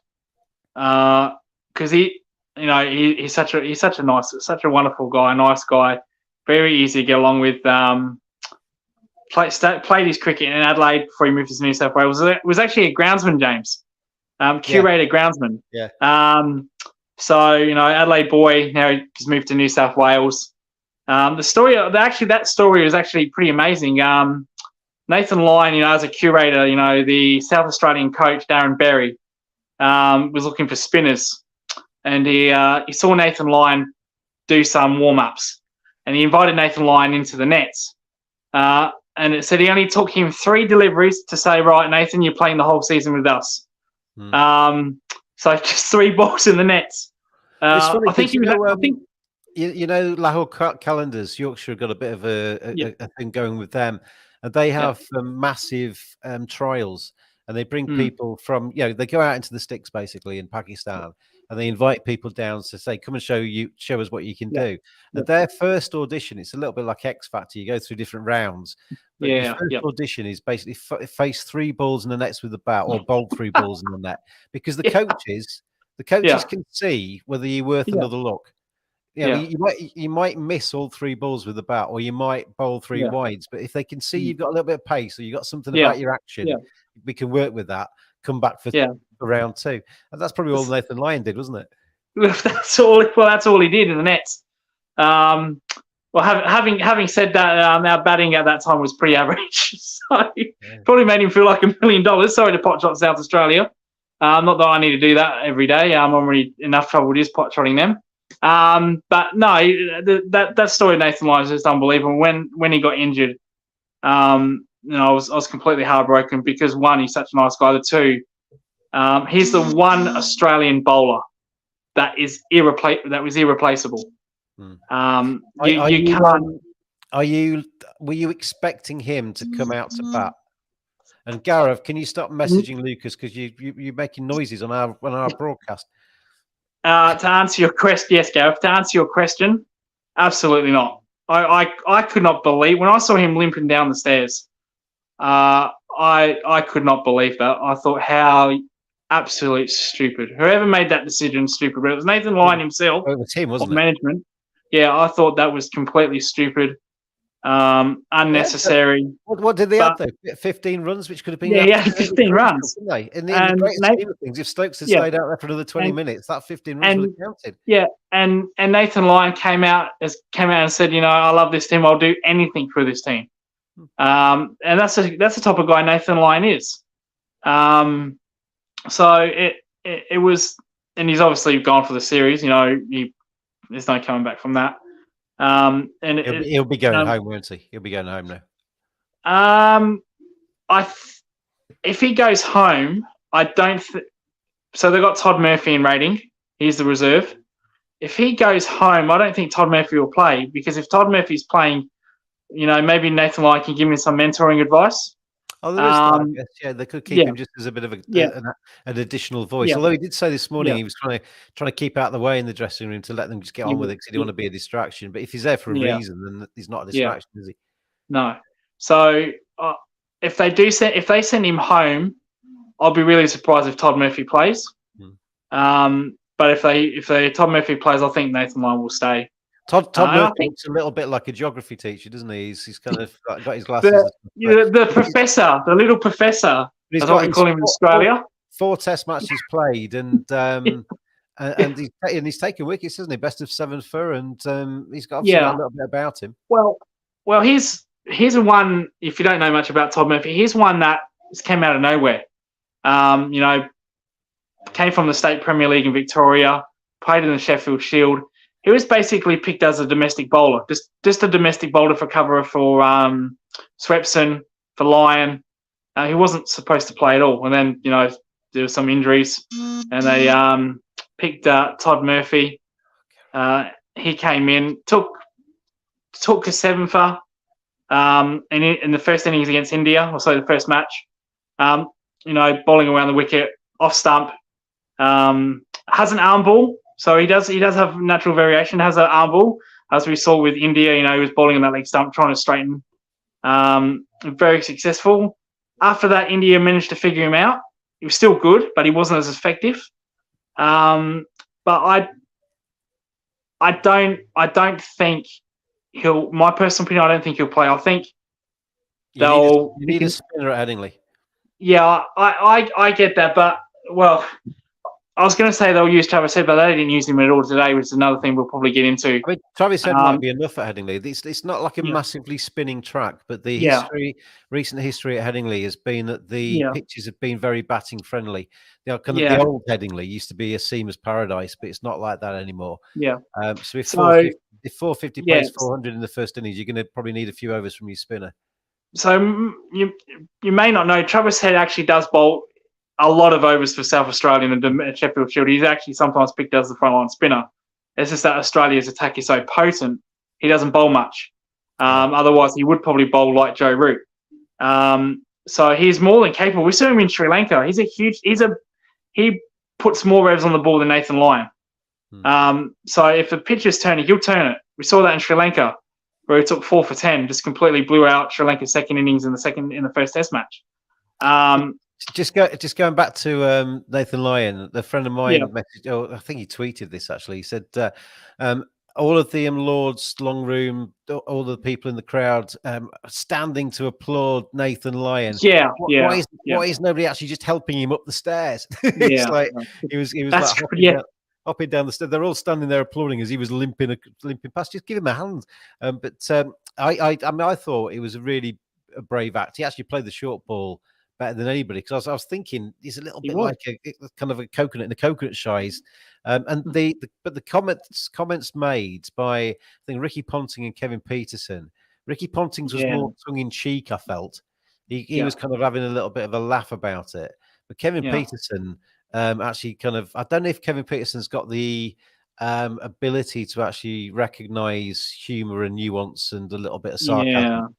Speaker 4: Because he's such a wonderful guy, nice guy, very easy to get along with. Played his cricket in Adelaide before he moved to New South Wales. Was actually a groundsman, James, curator groundsman. Yeah. So Adelaide boy, now he's moved to New South Wales. The story, that story was actually pretty amazing. Nathan Lyon, as a curator, the South Australian coach Darren Berry was looking for spinners, and he saw Nathan Lyon do some warm-ups, and he invited Nathan Lyon into the nets. And it said he only took him 3 deliveries to say, right, Nathan, you're playing the whole season with us. So just 3 balls in the nets. I think he was.
Speaker 1: Lahore Calendars, Yorkshire got a bit of a thing going with them, and they have massive trials, and they bring people from they go out into the sticks basically in Pakistan, and they invite people down to say, come and show us what you can do. And their first audition, it's a little bit like X Factor. You go through different rounds. But your first audition is basically face 3 balls in the nets with the bat, or bowl 3 balls in the net, because the coaches can see whether you're worth another look. You might miss all 3 balls with the bat, or you might bowl 3 wides. But if they can see you've got a little bit of pace, or you've got something about your action, we can work with that. Come back for round 2, and that's probably all Nathan Lyon did, wasn't it?
Speaker 4: That's all. Well, that's all he did in the nets. Well, having said that, our batting at that time was pretty average, so probably made him feel like $1 million. Sorry to pot shot South Australia. Not that I need to do that every day. I'm already enough trouble with just pot shotting them. But no, that story of Nathan Lyon is just unbelievable. When he got injured, I was completely heartbroken, because 1, he's such a nice guy. The 2, he's the one Australian bowler that was irreplaceable. Were
Speaker 1: you expecting him to come out to bat? And Gaurav, can you stop messaging Lucas, because you're making noises on our broadcast?
Speaker 4: To answer your question, yes, Gareth. To answer your question, absolutely not. I could not believe when I saw him limping down the stairs. I could not believe that. I thought, how absolute stupid. Whoever made that decision, stupid. But it was Nathan Lyon himself.
Speaker 1: It was him, wasn't it?
Speaker 4: Management. Yeah, I thought that was completely stupid, unnecessary.
Speaker 1: What did they have though? 15 runs, which could have been
Speaker 4: 15 runs.
Speaker 1: Didn't they? In the greatest scheme of things, if Stokes had stayed out there for another 20 minutes, that 15 runs would have counted.
Speaker 4: Yeah, and Nathan Lyon came out and said, I love this team. I'll do anything for this team. And that's the type of guy Nathan Lyon is. So it was, and he's obviously gone for the series. There's no coming back from that. And
Speaker 1: he'll be going home, won't he? He'll be going home now.
Speaker 4: If he goes home, I don't. So they've got Todd Murphy in rating. He's the reserve. If he goes home, I don't think Todd Murphy will play, because if Todd Murphy's playing, maybe Nathan Lyon can give me some mentoring advice.
Speaker 1: Oh, there is that, I guess. Yeah, they could keep
Speaker 4: Yeah.
Speaker 1: him just as a bit of an additional voice.
Speaker 4: Yeah.
Speaker 1: Although he did say this morning
Speaker 4: Yeah.
Speaker 1: he was trying to keep out of the way in the dressing room to let them just get on with it, because he didn't want to be a distraction. But if he's there for a reason, then he's not a distraction, is he?
Speaker 4: No. So if they send him home, I'll be really surprised if Todd Murphy plays. But if Todd Murphy plays, I think Nathan Lyon will stay.
Speaker 1: Todd Murphy looks a little bit like a geography teacher, doesn't he? He's kind of got his glasses.
Speaker 4: The professor, the little professor. That's what we call him in Australia.
Speaker 1: 4 Test matches played, and he's taken wickets, isn't he? Best of 7 for, and he's got a little bit about him.
Speaker 4: Well, here's one. If you don't know much about Todd Murphy, here's one that came out of nowhere. Came from the State Premier League in Victoria, played in the Sheffield Shield. He was basically picked as a domestic bowler, just a domestic bowler for cover for Swepson, for Lyon. He wasn't supposed to play at all, and then there were some injuries, and they picked Todd Murphy. He came in, took a 7 for in the first innings against India, or so the first match. Bowling around the wicket, off stump. Has an arm ball, so he does have natural variation. Has an arm ball, as we saw with India. He was bowling on that leg stump, trying to straighten. Very successful. After that, India managed to figure him out. He was still good, but he wasn't as effective. But I don't think he'll. My personal opinion, I don't think he'll play. I think
Speaker 1: you need a spinner at Headingley.
Speaker 4: Yeah, I get that, but I was going to say they'll use Travis Head, but they didn't use him at all today, which is another thing we'll probably get into.
Speaker 1: I mean, Travis Head might be enough at Headingley. It's not like a massively spinning track, but the recent history at Headingley has been that the pitches have been very batting friendly. The old Headingley used to be a seamer's paradise, but it's not like that anymore.
Speaker 4: Yeah.
Speaker 1: So if 450 plays 400 in the first innings, you're going to probably need a few overs from your spinner.
Speaker 4: So you may not know, Travis Head actually does bowl a lot of overs for South Australia and the Sheffield Shield. He's actually sometimes picked as the frontline spinner. It's just that Australia's attack is so potent, he doesn't bowl much. Otherwise, he would probably bowl like Joe Root. So he's more than capable. We saw him in Sri Lanka. He puts more revs on the ball than Nathan Lyon. So if the pitch is turning, he'll turn it. We saw that in Sri Lanka, where he took 4 for 10, just completely blew out Sri Lanka's second innings in the first Test match.
Speaker 1: Just going back to Nathan Lyon, the friend of mine messaged. I think he tweeted this actually. He said, "All of the Lords long room, all the people in the crowd standing to applaud Nathan Lyon. Why is nobody actually just helping him up the stairs? It's like he was like hopping down the stairs. They're all standing there applauding as he was limping past. Just give him a hand." I thought it was a really brave act. He actually played the short ball better than anybody, because I was thinking he's a little bit like a kind of a coconut in the coconut shies. But the comments made by, I think, Ricky Ponting and Kevin Peterson. Ricky Ponting's was more tongue in cheek. I felt he was kind of having a little bit of a laugh about it, but Kevin Peterson actually kind of, I don't know if Kevin Peterson's got the ability to actually recognize humor and nuance and a little bit of sarcasm.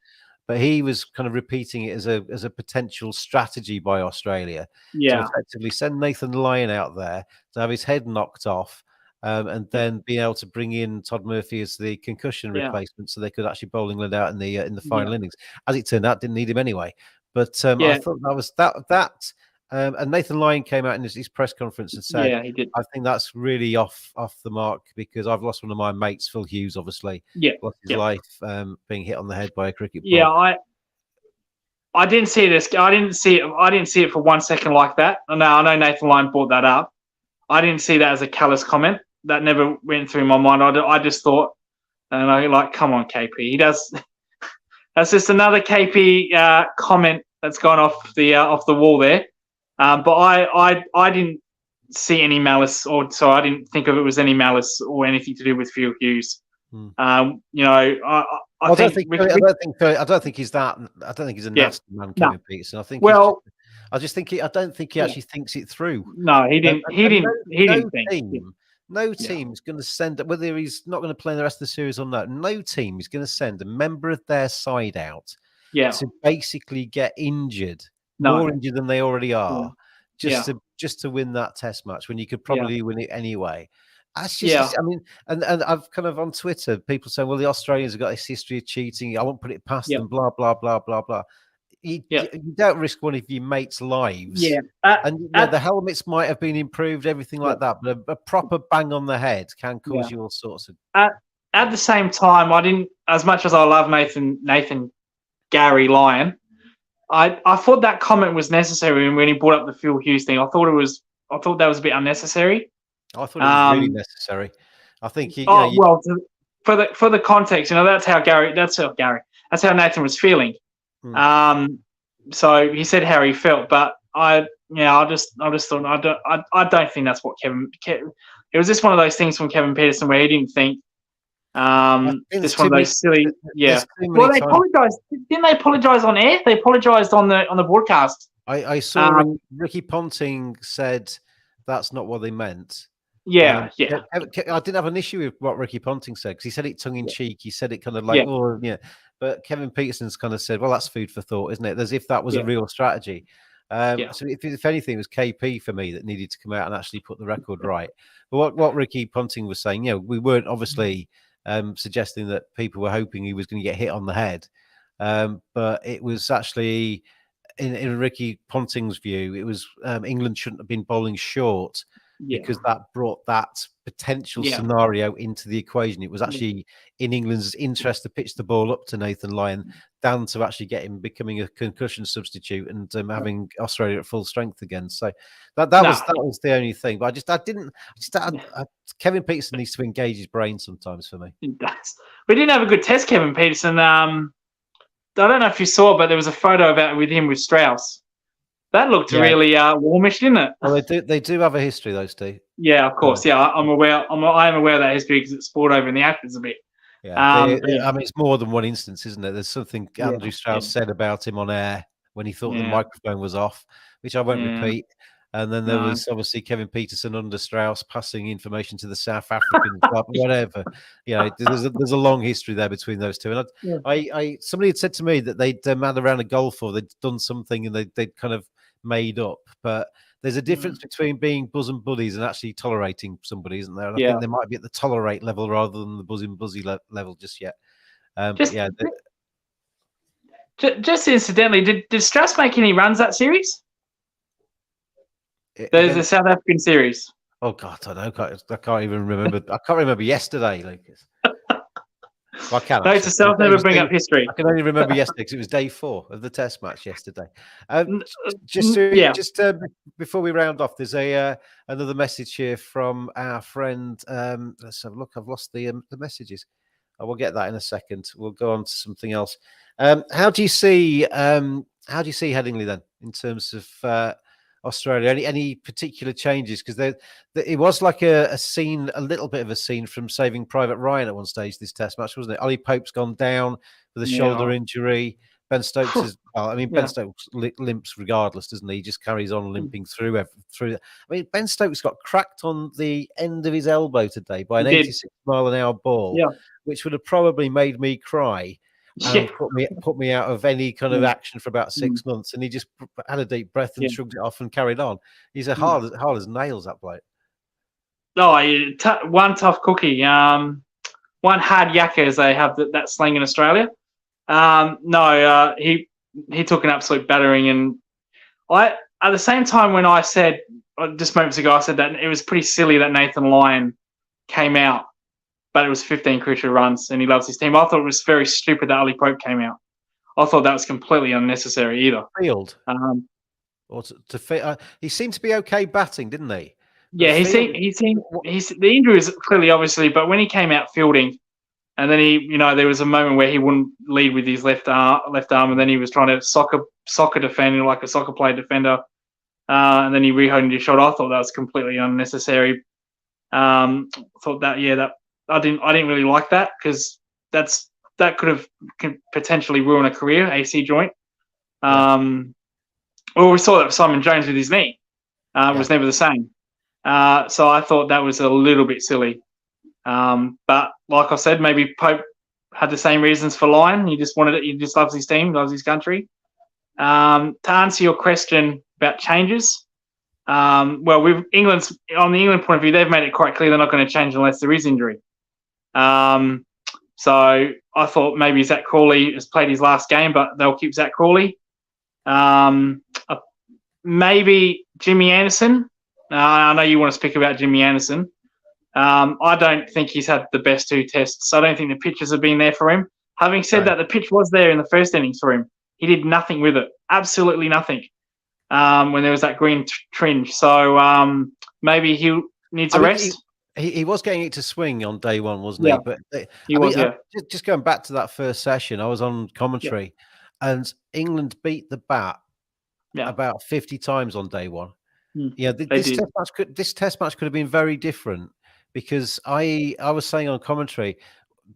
Speaker 1: But he was kind of repeating it as a potential strategy by Australia to effectively send Nathan Lyon out there to have his head knocked off, and then being able to bring in Todd Murphy as the concussion replacement, so they could actually bowl England out in the final innings. As it turned out, didn't need him anyway. But I thought that was that. And Nathan Lyon came out in his press conference and said,
Speaker 4: he did.
Speaker 1: "I think that's really off the mark, because I've lost one of my mates, Phil Hughes, obviously. Lost his life being hit on the head by a cricket ball."
Speaker 4: I didn't see this. I didn't see it for 1 second like that. Now I know Nathan Lyon brought that up. I didn't see that as a callous comment. That never went through my mind. I just thought, come on, KP. He does. That's just another KP comment that's gone off the wall there. But I didn't see any malice, so I didn't think of it as any malice or anything to do with Phil Hughes. I don't think he's that. I don't think he's a nasty man, Kevin Peterson. I think
Speaker 1: I just think I don't think he actually thinks it through.
Speaker 4: No, he didn't. He
Speaker 1: And
Speaker 4: didn't. He
Speaker 1: no
Speaker 4: didn't think.
Speaker 1: team, no team's going to send, whether he's not going to play the rest of the series or not. No team is going to send a member of their side out
Speaker 4: Yeah.
Speaker 1: to basically get injured,
Speaker 4: No.
Speaker 1: more injured than they already are,
Speaker 4: Yeah.
Speaker 1: just to win that test match when you could probably win it anyway. That's just,
Speaker 4: Yeah.
Speaker 1: I mean, and I've kind of on Twitter, people saying, well, the Australians have got this history of cheating. I won't put it past them, blah, blah, blah, blah, blah. You don't risk one of your mates' lives.
Speaker 4: Yeah.
Speaker 1: And the helmets might have been improved, everything like that, but a proper bang on the head can cause you all sorts of.
Speaker 4: At the same time, I didn't, as much as I love Nathan Gary Lyon, I thought that comment was necessary when he brought up the Phil Hughes thing. I thought that was a bit unnecessary.
Speaker 1: I thought it was really necessary. I think
Speaker 4: for the context, that's how Nathan was feeling. So he said how he felt, but I just thought I don't think that's what Kevin. It was just one of those things from Kevin Peterson where he didn't think. Just one of those silly. Yeah. Well, they apologized. Didn't they apologize on air? They apologized on the broadcast.
Speaker 1: I saw Ricky Ponting said that's not what they meant.
Speaker 4: Yeah.
Speaker 1: I didn't have an issue with what Ricky Ponting said because he said it tongue in cheek. He said it kind of like, But Kevin Peterson's kind of said, well, that's food for thought, isn't it? As if that was a real strategy. So if anything, it was KP for me that needed to come out and actually put the record right. But what Ricky Ponting was saying, we weren't obviously suggesting that people were hoping he was going to get hit on the head. But it was actually, in Ricky Ponting's view, it was England shouldn't have been bowling short because that brought that potential scenario into the equation. It was actually in England's interest to pitch the ball up to Nathan Lyon than to actually get him becoming a concussion substitute and having Australia at full strength again. So that was the only thing. But Kevin Peterson needs to engage his brain sometimes for me.
Speaker 4: He does. We didn't have a good test, Kevin Peterson. I don't know if you saw, but there was a photo with him with Strauss. That looked really warmish, didn't it?
Speaker 1: Well, they do have a history, those two.
Speaker 4: Yeah, of course. Yeah, I'm aware. I am aware of that history because it's sport over in the actors a bit.
Speaker 1: Yeah, I mean, it's more than one instance, isn't it? There's something Andrew Strauss said about him on air when he thought the microphone was off, which I won't repeat. And then there was obviously Kevin Peterson under Strauss passing information to the South African club, whatever. There's a long history there between those two. And I somebody had said to me that they'd had around a golf or they'd done something and they'd kind of made up. But there's a difference between being bosom buddies and actually tolerating somebody, isn't there? And I think they might be at the tolerate level rather than the bosom buzzy level just yet.
Speaker 4: Just incidentally, did Strauss make any runs that series? There's a South African series.
Speaker 1: Oh God, I can't even remember. I can't remember yesterday, Lucas. Well, I can.
Speaker 4: Note to self: never bring up history.
Speaker 1: I can only remember yesterday because it was day 4 of the Test match yesterday. Before we round off, there's another message here from our friend. Let's have a look. I've lost the messages. I will get that in a second. We'll go on to something else. How do you see Headingley then in terms of Australia? Any particular changes? Because it was like a scene, a little bit of a scene from Saving Private Ryan at one stage this Test match, wasn't it? Ollie Pope's gone down with a shoulder injury. Ben Stokes is. Ben Stokes limps regardless, doesn't he? He just carries on limping through. I mean, Ben Stokes got cracked on the end of his elbow today by an 86-mile-an-hour ball, which would have probably made me cry. And put me out of any kind of action for about 6 months, and he just had a deep breath and shrugged it off and carried on. He's hard as nails, that bloke.
Speaker 4: One tough cookie. One hard yakka, as they have that slang in Australia. He took an absolute battering, and at the same time when I said just moments ago, I said that it was pretty silly that Nathan Lyon came out. But it was 15 crucial runs, and he loves his team. I thought it was very stupid that Ali Pope came out. I thought that was completely unnecessary either.
Speaker 1: Field. He seemed to be okay batting, didn't he?
Speaker 4: Yeah, he seemed. The injury was clearly obviously, but when he came out fielding, and then there was a moment where he wouldn't lead with his left arm, and then he was trying to soccer defend like a soccer player defender, and then he reholded his shot. I thought that was completely unnecessary. Thought that I didn't really like that because that could potentially ruin a career, AC joint. Or Well, we saw that with Simon Jones with his knee. Was never the same. So I thought that was a little bit silly. But like I said, maybe Pope had the same reasons for Lyon. He just wanted it. He just loves his team, loves his country. To answer your question about changes, well, with England's on the England point of view, they've made it quite clear they're not going to change unless there is injury. So I thought maybe Zach Crawley has played his last game, but they'll keep Zach Crawley. Maybe Jimmy Anderson. I know you want to speak about Jimmy Anderson. I don't think he's had the best 2 tests. I don't think the pitches have been there for him. Having said that, the pitch was there in the first innings for him. He did nothing with it. Absolutely nothing. When there was that green tringe. So maybe he needs a rest.
Speaker 1: He was getting it to swing on day one, wasn't he? But just going back to that first session, I was on commentary, and England beat the bat about 50 times on day one. This test match could have been very different, because I was saying on commentary,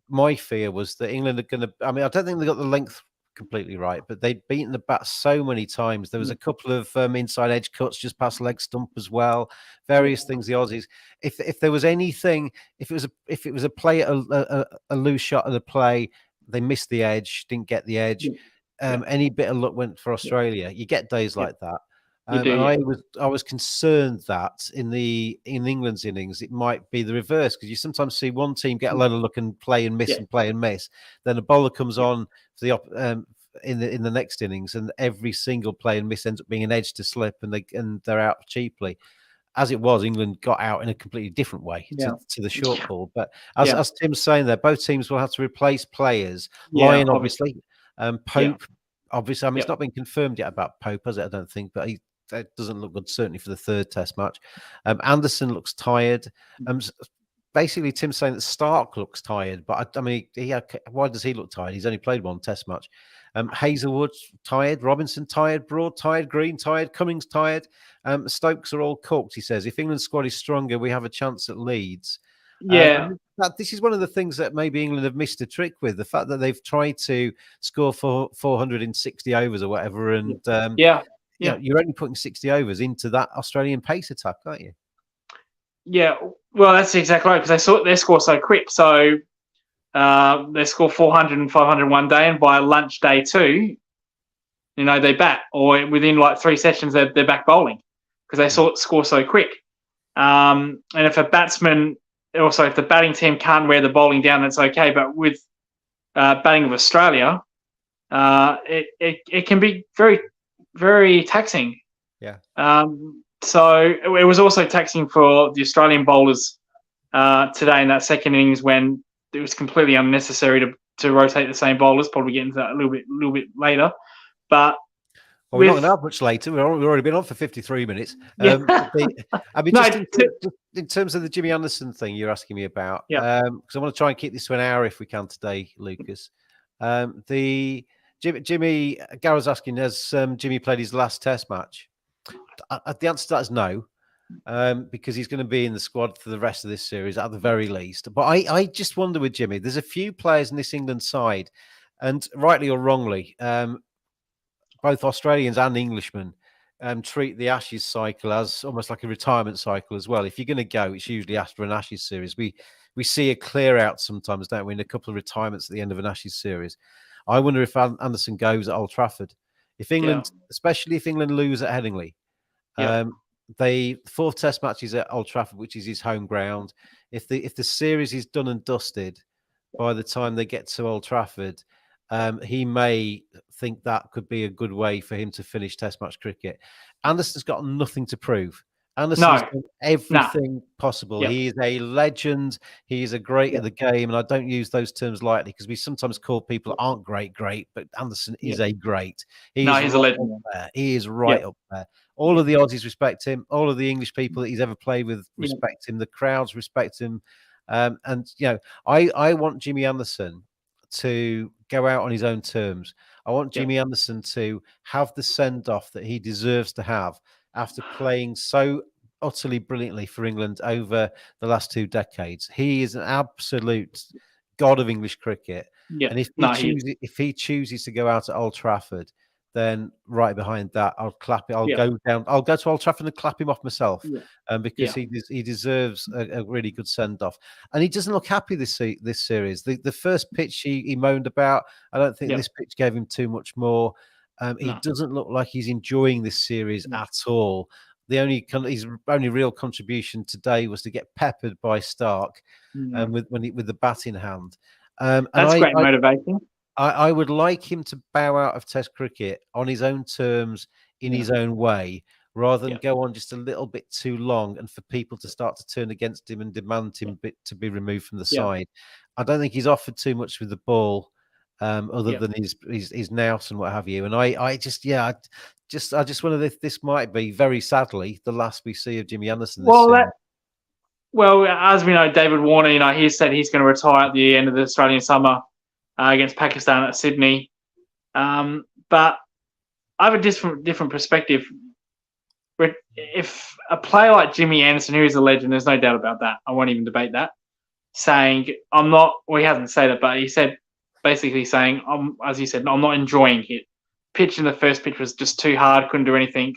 Speaker 1: my fear was that England are going to. I mean, I don't think they got the length completely right, but they'd beaten the bat so many times. There was a couple of inside edge cuts just past leg stump as well. Various things the Aussies. If there was anything, if it was a play, a loose shot of the play, they missed the edge, didn't get the edge. Any bit of luck went for Australia. You get days like that. I was concerned that in England's innings it might be the reverse, because you sometimes see one team get a lot of luck and play and miss and play and miss. Then a bowler comes on for the in the next innings, and every single play and miss ends up being an edge to slip, and they're out cheaply. As it was, England got out in a completely different way to the short ball. But as Tim's saying there, both teams will have to replace players. Lyon, obviously, Pope. Obviously, I mean, it's not been confirmed yet about Pope, has it? I don't think, but that doesn't look good, certainly for the 3rd test match. Anderson looks tired. Basically, Tim's saying that Stark looks tired, but I mean, why does he look tired? He's only played 1 test match. Hazelwood tired, Robinson tired, Broad tired, Green tired, Cummings tired. Stokes are all cooked, he says. If England's squad is stronger, we have a chance at Leeds. This is one of the things that maybe England have missed a trick with, the fact that they've tried to score for 460 overs or whatever, and you're only putting 60 overs into that Australian pace attack, aren't you?
Speaker 4: Yeah, well, that's exactly right, because they score so quick. So they score 400 and 500 one day, and by lunch day 2, they bat, or within like 3 sessions they're back bowling, because they score so quick. And if a batsman, also if the batting team can't wear the bowling down, that's okay. But with batting of Australia, it can be very, very taxing. So it was also taxing for the Australian bowlers today in that second innings, when it was completely unnecessary to rotate the same bowlers. Probably get into that a little bit later. But
Speaker 1: we're not going to have much later. We've already been on for 53 minutes. I mean, in terms of the Jimmy Anderson thing you're asking me about, because I want to try and keep this to an hour if we can today, Lucas. Jimmy, Gaurav asking, has Jimmy played his last test match? The answer to that is no, because he's going to be in the squad for the rest of this series at the very least. But I just wonder with Jimmy, there's a few players in this England side, and rightly or wrongly, both Australians and Englishmen treat the Ashes cycle as almost like a retirement cycle as well. If you're going to go, it's usually after an Ashes series. We see a clear out sometimes, don't we, in a couple of retirements at the end of an Ashes series. I wonder if Anderson goes at Old Trafford. If England, especially if England lose at Headingley, the 4th test match is at Old Trafford, which is his home ground. If the series is done and dusted by the time they get to Old Trafford, he may think that could be a good way for him to finish test match cricket. Anderson's got nothing to prove. Anderson's done everything possible. He is a legend. He is a great at the game, and I don't use those terms lightly, because we sometimes call people aren't great, but Anderson is a great. He's
Speaker 4: a legend.
Speaker 1: He is right up there. All of the Aussies respect him. All of the English people that he's ever played with respect him. The crowds respect him. And I want Jimmy Anderson to go out on his own terms. I want Jimmy Anderson to have the send-off that he deserves to have after playing so utterly brilliantly for England over the last 2 decades. He is an absolute god of English cricket. And if he chooses to go out at Old Trafford, then right behind that, I'll clap it. I'll
Speaker 4: Yeah.
Speaker 1: go down. I'll go to Old Trafford and clap him off myself,
Speaker 4: Yeah.
Speaker 1: because
Speaker 4: Yeah.
Speaker 1: he deserves a really good send off. And he doesn't look happy this series. The first pitch he moaned about. I don't think
Speaker 4: Yeah.
Speaker 1: this pitch gave him too much more. He
Speaker 4: No.
Speaker 1: doesn't look like he's enjoying this series
Speaker 4: No.
Speaker 1: at all. His only real contribution today was to get peppered by Stark,
Speaker 4: Yeah.
Speaker 1: with the bat in hand.
Speaker 4: That's great motivation.
Speaker 1: I would like him to bow out of Test cricket on his own terms, in his own way, rather than go on just a little bit too long and for people to start to turn against him and demand him to be removed from the side. I don't think he's offered too much with the ball, other than his nous and what have you. And I just wonder if this might be, very sadly, the last we see of Jimmy Anderson this season.
Speaker 4: Well, as we know, David Warner, he said he's going to retire at the end of the Australian summer against Pakistan at Sydney. But I have a different perspective. If a player like Jimmy Anderson, who is a legend, there's no doubt about that, I won't even debate that, saying, I'm not, well, he hasn't said it, but he said, basically saying, as he said, I'm not enjoying it. Pitch in the first pitch was just too hard, couldn't do anything.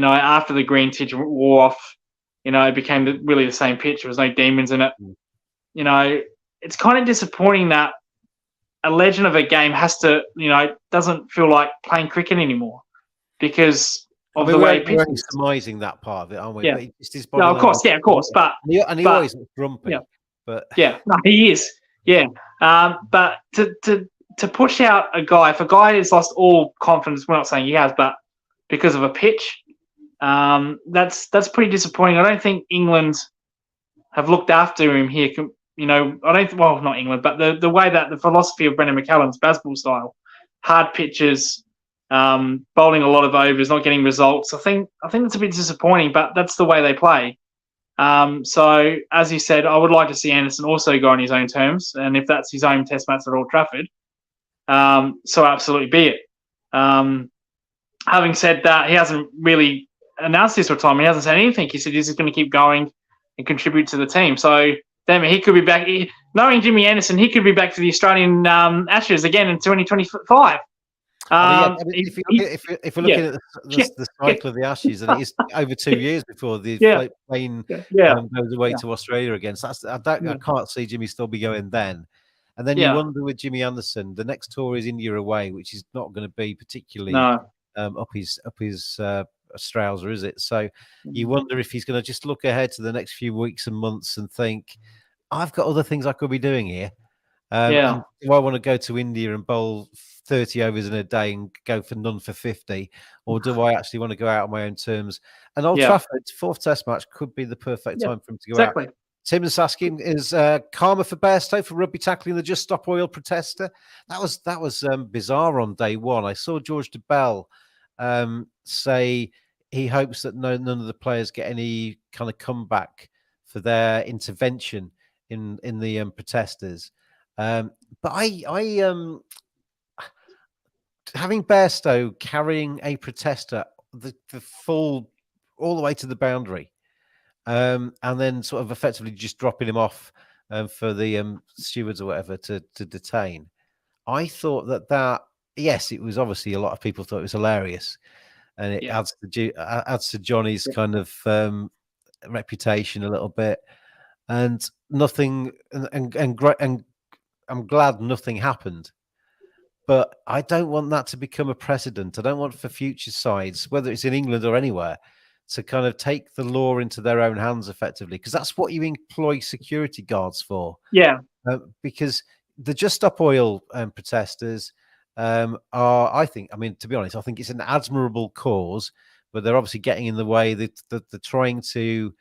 Speaker 4: After the green tint wore off, it became really the same pitch. There was no demons in it. It's kind of disappointing that a legend of a game has to, doesn't feel like playing cricket anymore because of the way
Speaker 1: we're only surmising that part of it, aren't we?
Speaker 4: Yeah.
Speaker 1: But it's his body
Speaker 4: of course, but
Speaker 1: he always looks grumpy.
Speaker 4: Yeah.
Speaker 1: But
Speaker 4: no, he is. Yeah. But to push out a guy, if a guy has lost all confidence, we're not saying he has, but because of a pitch, that's pretty disappointing. I don't think England have looked after him here. Not England, but the way that the philosophy of Brendan McCallum's baseball style, hard pitches, bowling a lot of overs, not getting results. I think it's a bit disappointing, but that's the way they play. So as you said, I would like to see Anderson also go on his own terms, and if that's his own Test match at Old Trafford, so absolutely be it. Having said that, he hasn't really announced his retirement. He hasn't said anything. He said he's just going to keep going and contribute to the team. So, he could be back. Knowing Jimmy Anderson, he could be back for the Australian Ashes again in 2025.
Speaker 1: If we're looking at the cycle of the Ashes, and it is over 2 years before the plane goes away to Australia again. So I can't see Jimmy still be going then. And then you wonder with Jimmy Anderson, the next tour is India away, which is not going to be particularly up his trouser, is it? So you wonder if he's going to just look ahead to the next few weeks and months and think, I've got other things I could be doing here. And do I want to go to India and bowl 30 overs in a day and go for none for 50? Or do I actually want to go out on my own terms? And Old Trafford's fourth Test match could be the perfect time for him to go out. Tim is asking, is karma for Bairstow for rugby tackling the Just Stop Oil protester? That was bizarre on day one. I saw George DeBell say he hopes that none of the players get any kind of comeback for their intervention in the protesters. But I having Bairstow carrying a protester the full all the way to the boundary, and then sort of effectively just dropping him off for the stewards or whatever to detain. I thought that yes, it was obviously a lot of people thought it was hilarious, and it adds to Johnny's kind of reputation a little bit, and nothing, and I'm glad nothing happened. But I don't want that to become a precedent. I don't want for future sides, whether it's in England or anywhere, to kind of take the law into their own hands effectively, because that's what you employ security guards for.
Speaker 4: Yeah.
Speaker 1: Because the Just Stop Oil protesters are, I think, to be honest, I think it's an admirable cause, but they're obviously getting in the way. They're trying to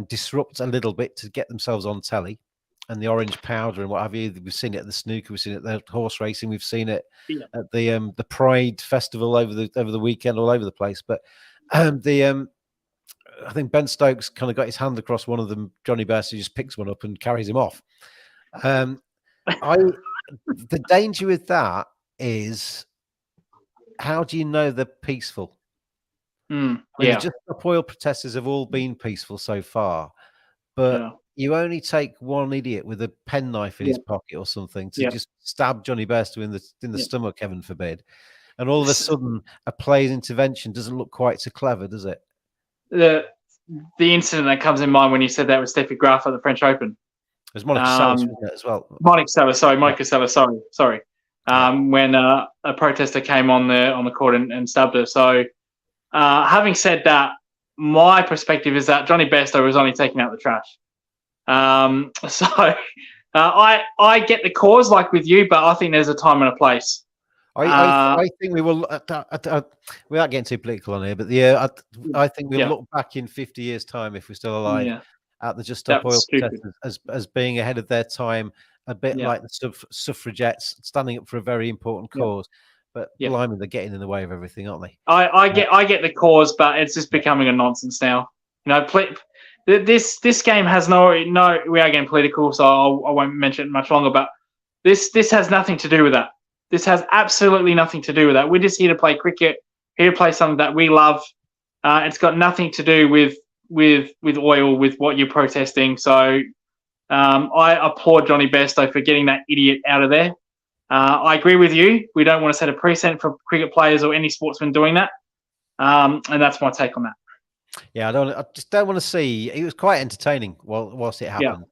Speaker 1: disrupt a little bit to get themselves on telly. And the orange powder and what have you. We've seen it at the snooker, we've seen it at the horse racing, we've seen it at the Pride Festival over the weekend, all over the place. But I think Ben Stokes kind of got his hand across one of them. Johnny Bairstow just picks one up and carries him off. The danger with that is, how do you know they're peaceful? The Just Stop Oil protesters have all been peaceful so far, but you only take one idiot with a penknife in his pocket or something to just stab Johnny Bairstow in the stomach, heaven forbid. and all of a sudden a player's intervention doesn't look quite so clever, does it?
Speaker 4: The incident that comes in mind when you said that was Steffi Graf at the French Open.
Speaker 1: There's Monica Seles, wasn't it, as well?
Speaker 4: Monica Seles, sorry. When a protester came on the court and stabbed her. So, having said that, my perspective is that Johnny Bairstow was only taking out the trash. I get the cause, like with you, but I think there's a time and a place.
Speaker 1: I think we will. Without getting too political on here, but I think we'll look back in 50 years' time, if we're still alive, at the Just Stop Oil protesters as being ahead of their time, a bit like the suffragettes standing up for a very important cause. But blimey, they're getting in the way of everything, aren't they?
Speaker 4: I get the cause, but it's just becoming a nonsense now. This game has no. We are getting political, so I won't mention it much longer. But this has nothing to do with that. This has absolutely nothing to do with that. We're just here to play cricket, here to play something that we love. It's got nothing to do with oil, with what you're protesting. So I applaud Johnny Bairstow for getting that idiot out of there. I agree with you. We don't want to set a precedent for cricket players or any sportsman doing that. And that's my take on that.
Speaker 1: Yeah, I just don't want to see. It was quite entertaining whilst it happened.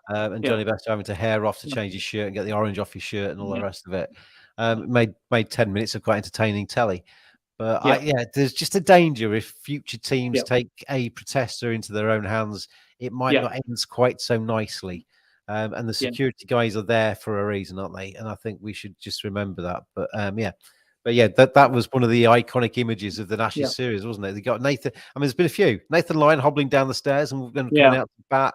Speaker 1: And Johnny Bairstow having to hair off to change his shirt and get the orange off his shirt and all the rest of it. Made 10 minutes of quite entertaining telly. But there's just a danger if future teams take a protester into their own hands, it might not end quite so nicely. And the security guys are there for a reason, aren't they? And I think we should just remember that. But that was one of the iconic images of the Ashes series, wasn't it? They got Nathan. I mean, there's been a few. Nathan Lyon hobbling down the stairs and coming out to bat.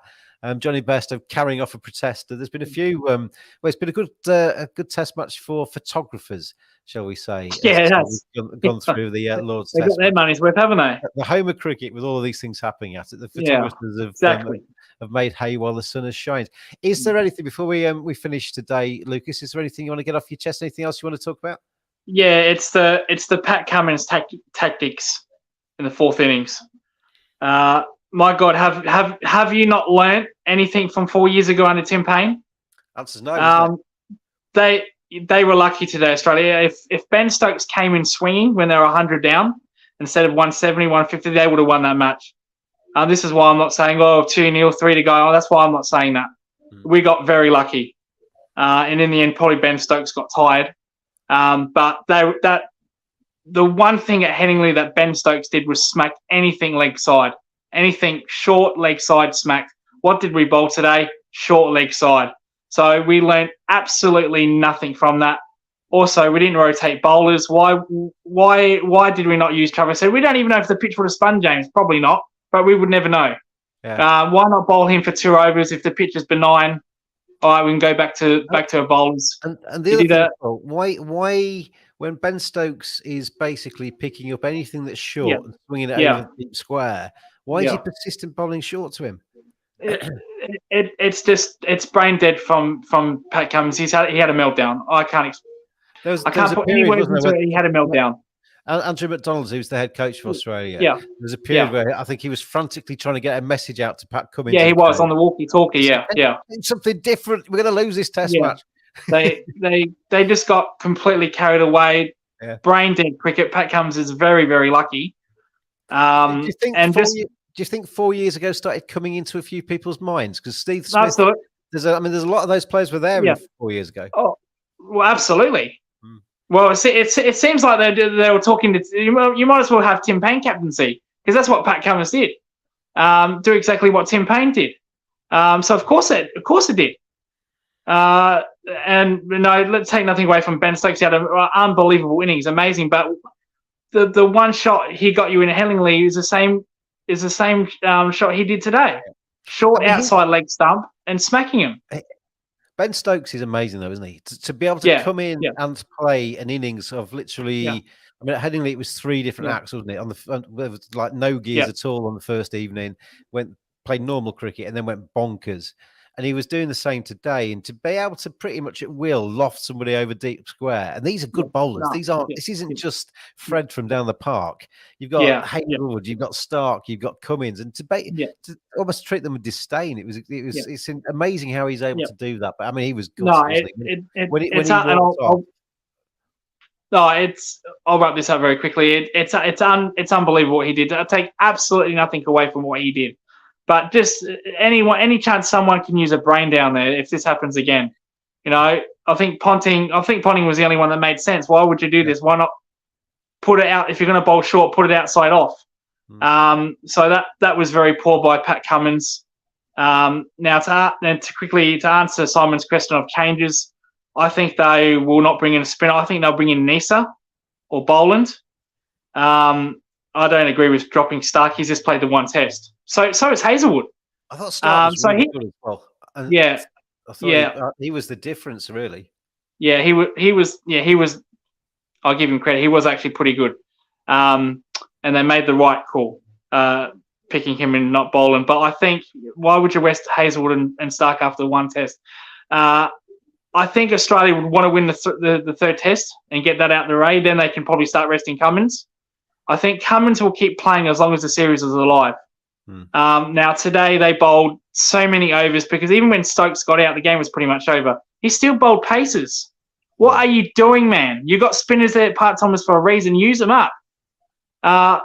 Speaker 1: Johnny Bairstow carrying off a protester. There's been a few. It's been a good test match for photographers, shall we say?
Speaker 4: Yeah,
Speaker 1: gone through the Lord's
Speaker 4: They've
Speaker 1: Test.
Speaker 4: got their money's worth, haven't they?
Speaker 1: The home of cricket, with all of these things happening at it, the photographers have made hay while the sun has shined. Is there anything before we finish today, Lucas? Is there anything you want to get off your chest? Anything else you want to talk about?
Speaker 4: Yeah, it's the Pat Cummins tactics in the fourth innings. My God, have you not learnt anything from 4 years ago under Tim Payne?
Speaker 1: Answer's no.
Speaker 4: They were lucky today, Australia. If Ben Stokes came in swinging when they were 100 down instead of 170, 150, they would have won that match. This is why I'm not saying 2-0, 3 to go. That's why I'm not saying that. We got very lucky, and in the end, probably Ben Stokes got tired. But the one thing at Headingley that Ben Stokes did was smack anything leg side. Anything short leg side smacked. What did we bowl today? Short leg side. So we learned absolutely nothing from that. Also, we didn't rotate bowlers. Why did we not use Travis? So we don't even know if the pitch would have spun James. Probably not, but we would never know. Yeah. Why not bowl him for 2 overs if the pitch is benign? All right, we can go back to our bowlers.
Speaker 1: And the other thing, why when Ben Stokes is basically picking up anything that's short and swinging it over the deep square? Why is he persistent bowling short to him?
Speaker 4: It's brain dead from Pat Cummins. He had a meltdown. I can't put any words into it. He had a meltdown.
Speaker 1: Andrew McDonald, who's the head coach for Australia, there's a period where I think he was frantically trying to get a message out to Pat Cummins.
Speaker 4: Yeah, he was on the walkie-talkie. Yeah.
Speaker 1: Something different. We're going to lose this test match.
Speaker 4: They just got completely carried away. Brain dead cricket. Pat Cummins is very, very lucky.
Speaker 1: Do you think 4 years ago started coming into a few people's minds? Because Steve Smith, there's a lot of those players were there 4 years ago. Oh,
Speaker 4: well, absolutely. Well, it seems like they were talking to. You might as well have Tim Payne captaincy, because that's what Pat Cummins did. Do exactly what Tim Payne did. So of course it did. And let's take nothing away from Ben Stokes. He had an unbelievable innings, amazing. But the one shot he got you in Headingley is the same shot he did today. Short outside leg stump and smacking him.
Speaker 1: Ben Stokes is amazing, though, isn't he? To be able to come in and play an innings of literally, I mean, at Headingley it was 3 different acts, wasn't it? On the front, there was like no gears at all on the first evening. Played normal cricket and then went bonkers. And he was doing the same today. And to be able to pretty much at will loft somebody over deep square, and these are good bowlers. This isn't just Fred from down the park. You've got Hayward, you've got Stark, you've got Cummins, and to almost treat them with disdain. It's amazing how he's able to do that. But I mean, he was good.
Speaker 4: No, I'll wrap this up very quickly. It's unbelievable what he did. I take absolutely nothing away from what he did, but just any chance someone can use a brain down there if this happens again. I think Ponting was the only one that made sense. Why would you do this? Why not put it out if you're going to bowl short? Put it outside off. So that was very poor by Pat Cummins. Now to answer Simon's question of changes, I think they will not bring in a spinner. I think they'll bring in Nisa or Boland. I don't agree with dropping Stark. He's just played the one test. So is Hazelwood.
Speaker 1: I thought Stark was really good as well. And
Speaker 4: yeah,
Speaker 1: I thought he was the difference, really.
Speaker 4: Yeah, he was. I'll give him credit. He was actually pretty good. And they made the right call, picking him and not Boland. But I think, why would you rest Hazelwood and Stark after the one test? I think Australia would want to win the third test and get that out of the way. Then they can probably start resting Cummins. I think Cummins will keep playing as long as the series is alive. Now, today they bowled so many overs because even when Stokes got out, the game was pretty much over. He still bowled paces. What are you doing, man? You got spinners there at part-timers for a reason. Use them up.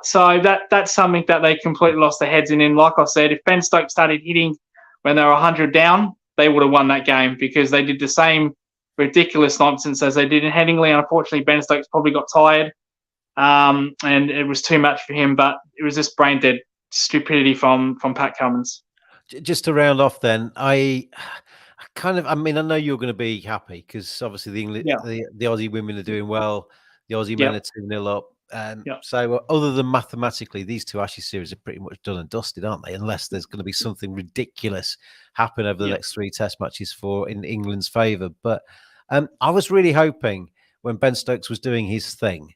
Speaker 4: So that's something that they completely lost their heads in. And like I said, if Ben Stokes started hitting when they were 100 down, they would have won that game because they did the same ridiculous nonsense as they did in Headingley. Unfortunately, Ben Stokes probably got tired and it was too much for him, but it was just brain-dead stupidity from Pat Cummins.
Speaker 1: Just to round off then, I know you're going to be happy because obviously the Aussie women are doing well. The Aussie men are 2-0 up. So other than mathematically, these two Ashes series are pretty much done and dusted, aren't they? Unless there's going to be something ridiculous happen over the next 3 test matches in England's favour. But I was really hoping when Ben Stokes was doing his thing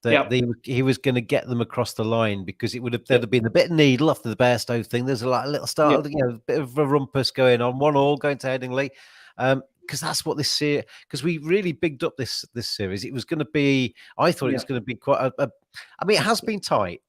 Speaker 1: that he was going to get them across the line because there'd have been a bit of needle after the Bairstow thing. There's a little start, a bit of a rumpus going on, 1-1 going to Headingley. Because that's what this series. Because we really bigged up this series. It was going to be. I thought it was going to be quite I mean, it has been tight,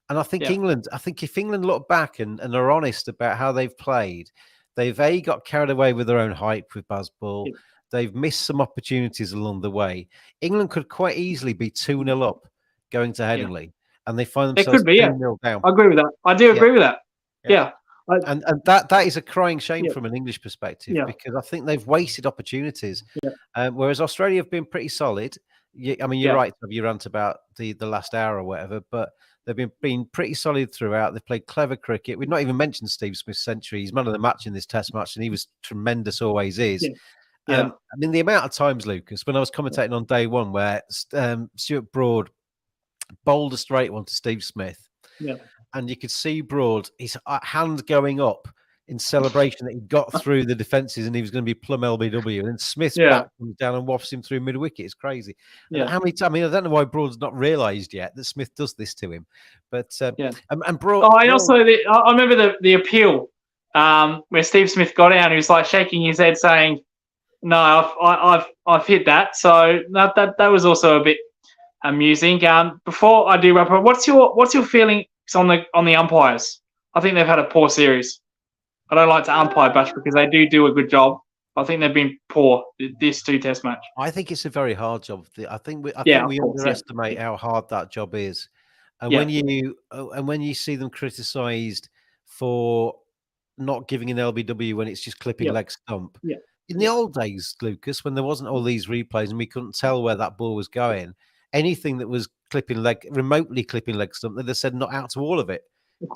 Speaker 1: and I think England. I think if England look back and are honest about how they've played, they've got carried away with their own hype with Bazball. They've missed some opportunities along the way. England could quite easily be 2-0 up going to Headingley, and they find themselves 2-0 down.
Speaker 4: I agree with that. I do agree with that. Yeah.
Speaker 1: And that is a crying shame from an English perspective because I think they've wasted opportunities. Whereas Australia have been pretty solid. I mean, you're right to have your rant about the last hour or whatever, but they've been pretty solid throughout. They've played clever cricket. We've not even mentioned Steve Smith's century. He's man of the match in this test match, and he was tremendous, always is. I mean, the amount of times, Lucas, when I was commentating on day one where Stuart Broad bowled a straight one to Steve Smith, and you could see Broad, his hand going up in celebration that he got through the defences and he was going to be plumb LBW. And then Smith's back comes down and wafts him through mid-wicket. It's crazy. How many times? I mean, I don't know why Broad's not realised yet that Smith does this to him. But and Broad.
Speaker 4: I remember the appeal where Steve Smith got out and he was like shaking his head saying, "No, I've hit that." So that was also a bit amusing. Before I do wrap up, what's your feeling on the umpires? I think they've had a poor series. I don't like to umpire bash because they do a good job. I think they've been poor this 2 test match.
Speaker 1: I think it's a very hard job. I think we underestimate how hard that job is. And when you see them criticised for not giving an LBW when it's just clipping leg stump. In the old days, Lucas, when there wasn't all these replays and we couldn't tell where that ball was going, anything that was remotely clipping leg stump, they'd have said not out to all of it.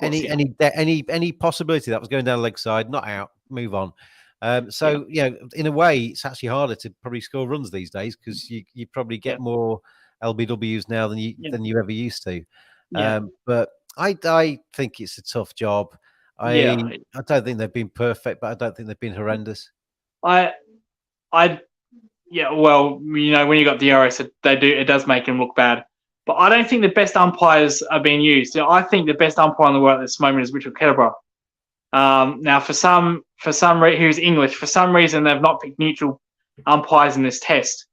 Speaker 1: Any possibility that was going down leg side, not out, move on. In a way, it's actually harder to probably score runs these days because you probably get more LBWs now than you ever used to. But I think it's a tough job. I don't think they've been perfect, but I don't think they've been horrendous.
Speaker 4: Well, when you got the DRS, it does make them look bad. But I don't think the best umpires are being used. I think the best umpire in the world at this moment is Richard Kettleborough. Now, who's English, for some reason they've not picked neutral umpires in this test.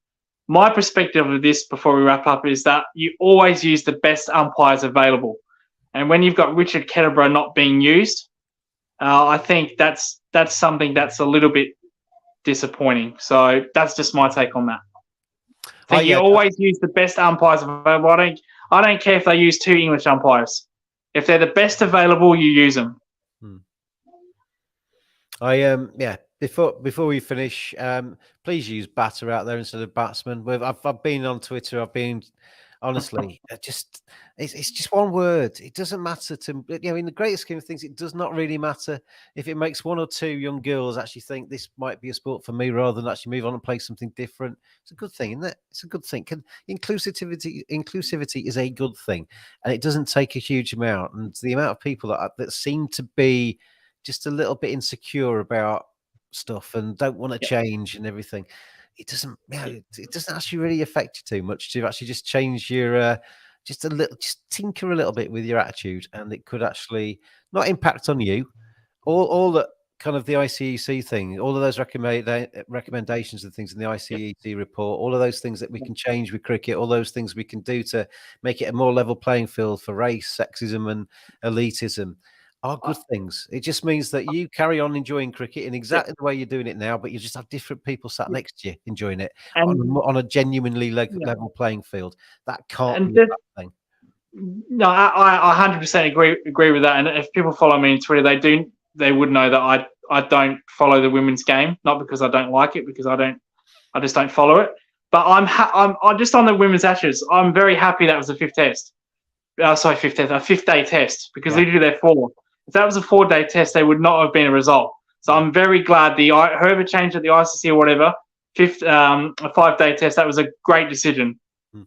Speaker 4: My perspective of this, before we wrap up, is that you always use the best umpires available. And when you've got Richard Kettleborough not being used, I think that's something that's a little bit disappointing. So that's just my take on that. I think you always use the best umpires available. I don't care if they use 2 English umpires. If they're the best available, you use them.
Speaker 1: Yeah. Before we finish, please use batter out there instead of batsman. I've been on Twitter. I've been honestly it's just one word. It doesn't matter to in the greater scheme of things. It does not really matter if it makes 1 or 2 young girls actually think this might be a sport for me rather than actually move on and play something different. It's a good thing, isn't it? It's a good thing. Inclusivity is a good thing, and it doesn't take a huge amount. And the amount of people that seem to be just a little bit insecure about stuff and don't want to change and everything, it doesn't actually really affect you too much to actually just change your just tinker a little bit with your attitude, and it could actually not impact on you. All that kind of the ICEC thing, all of those recommendations and things in the ICEC report, all of those things that we can change with cricket, all those things we can do to make it a more level playing field for race, sexism and elitism are good things. It just means that you carry on enjoying cricket in exactly the way you're doing it now, but you just have different people sat next to you enjoying it on a genuinely level playing field. That can't be a bad thing.
Speaker 4: No, I 100% agree with that. And if people follow me on Twitter, they would know that I don't follow the women's game, not because I don't like it, because I just don't follow it. But I'm just on the women's Ashes. I'm very happy that was a fifth day test, because literally they're 4. If that was a 4-day test, there would not have been a result. So I'm very glad whoever changed it, the ICC or whatever, a 5-day test, that was a great decision.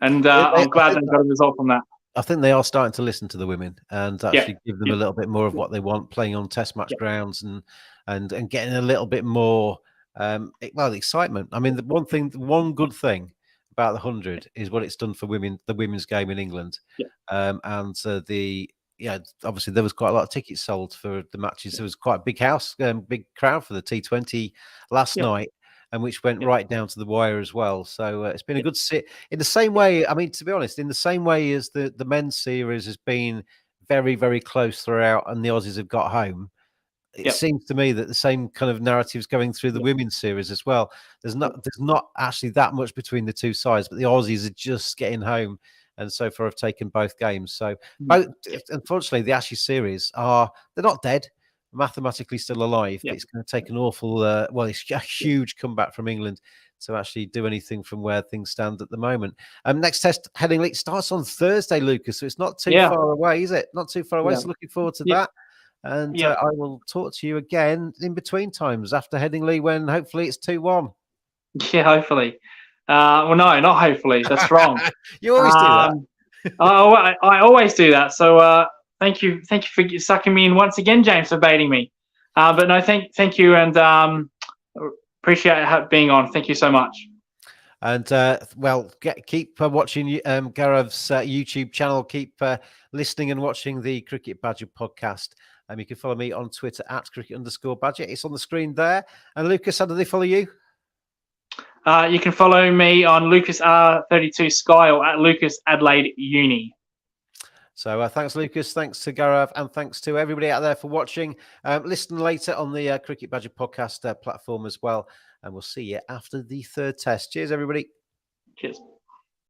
Speaker 4: And I'm glad they got a result from that.
Speaker 1: I think they are starting to listen to the women and actually give them a little bit more of what they want, playing on test match grounds and getting a little bit more excitement. I mean, the one good thing about the 100 is what it's done for the women's game in England. Obviously there was quite a lot of tickets sold for the matches. There was quite a big big crowd for the T20 last night, and which went right down to the wire as well. So it's been a good sit in the same way. I mean, to be honest, in the same way as the men's series has been very, very close throughout, and the Aussies have got home. It seems to me that the same kind of narrative's going through the women's series as well. There's not actually that much between the two sides, but the Aussies are just getting home, and so far have taken both games. So both, unfortunately, the Ashes series they're not dead, mathematically still alive. But it's going to take an awful it's a huge comeback from England to actually do anything from where things stand at the moment. Next test, Headingley, starts on Thursday, Lucas. So it's not too far away, is it? Not too far away. So looking forward to that. And I will talk to you again in between times after Headingley, when hopefully it's 2-1.
Speaker 4: Yeah, hopefully. Well, no, not hopefully. That's wrong.
Speaker 1: You always do that.
Speaker 4: I always do that. So thank you for sucking me in once again, James, for baiting me. But no, thank you, and appreciate being on. Thank you so much.
Speaker 1: And keep watching Gaurav's YouTube channel. Keep listening and watching the Cricket Badger podcast. You can follow me on Twitter at cricket_badger. It's on the screen there. And Lucas, how do they follow you?
Speaker 4: You can follow me on Lucas R32 Sky or at Lucas Adelaide Uni.
Speaker 1: So thanks, Lucas. Thanks to Gaurav, and thanks to everybody out there for watching. Listen later on the Cricket Badger podcast platform as well. And we'll see you after the 3rd test. Cheers, everybody.
Speaker 4: Cheers.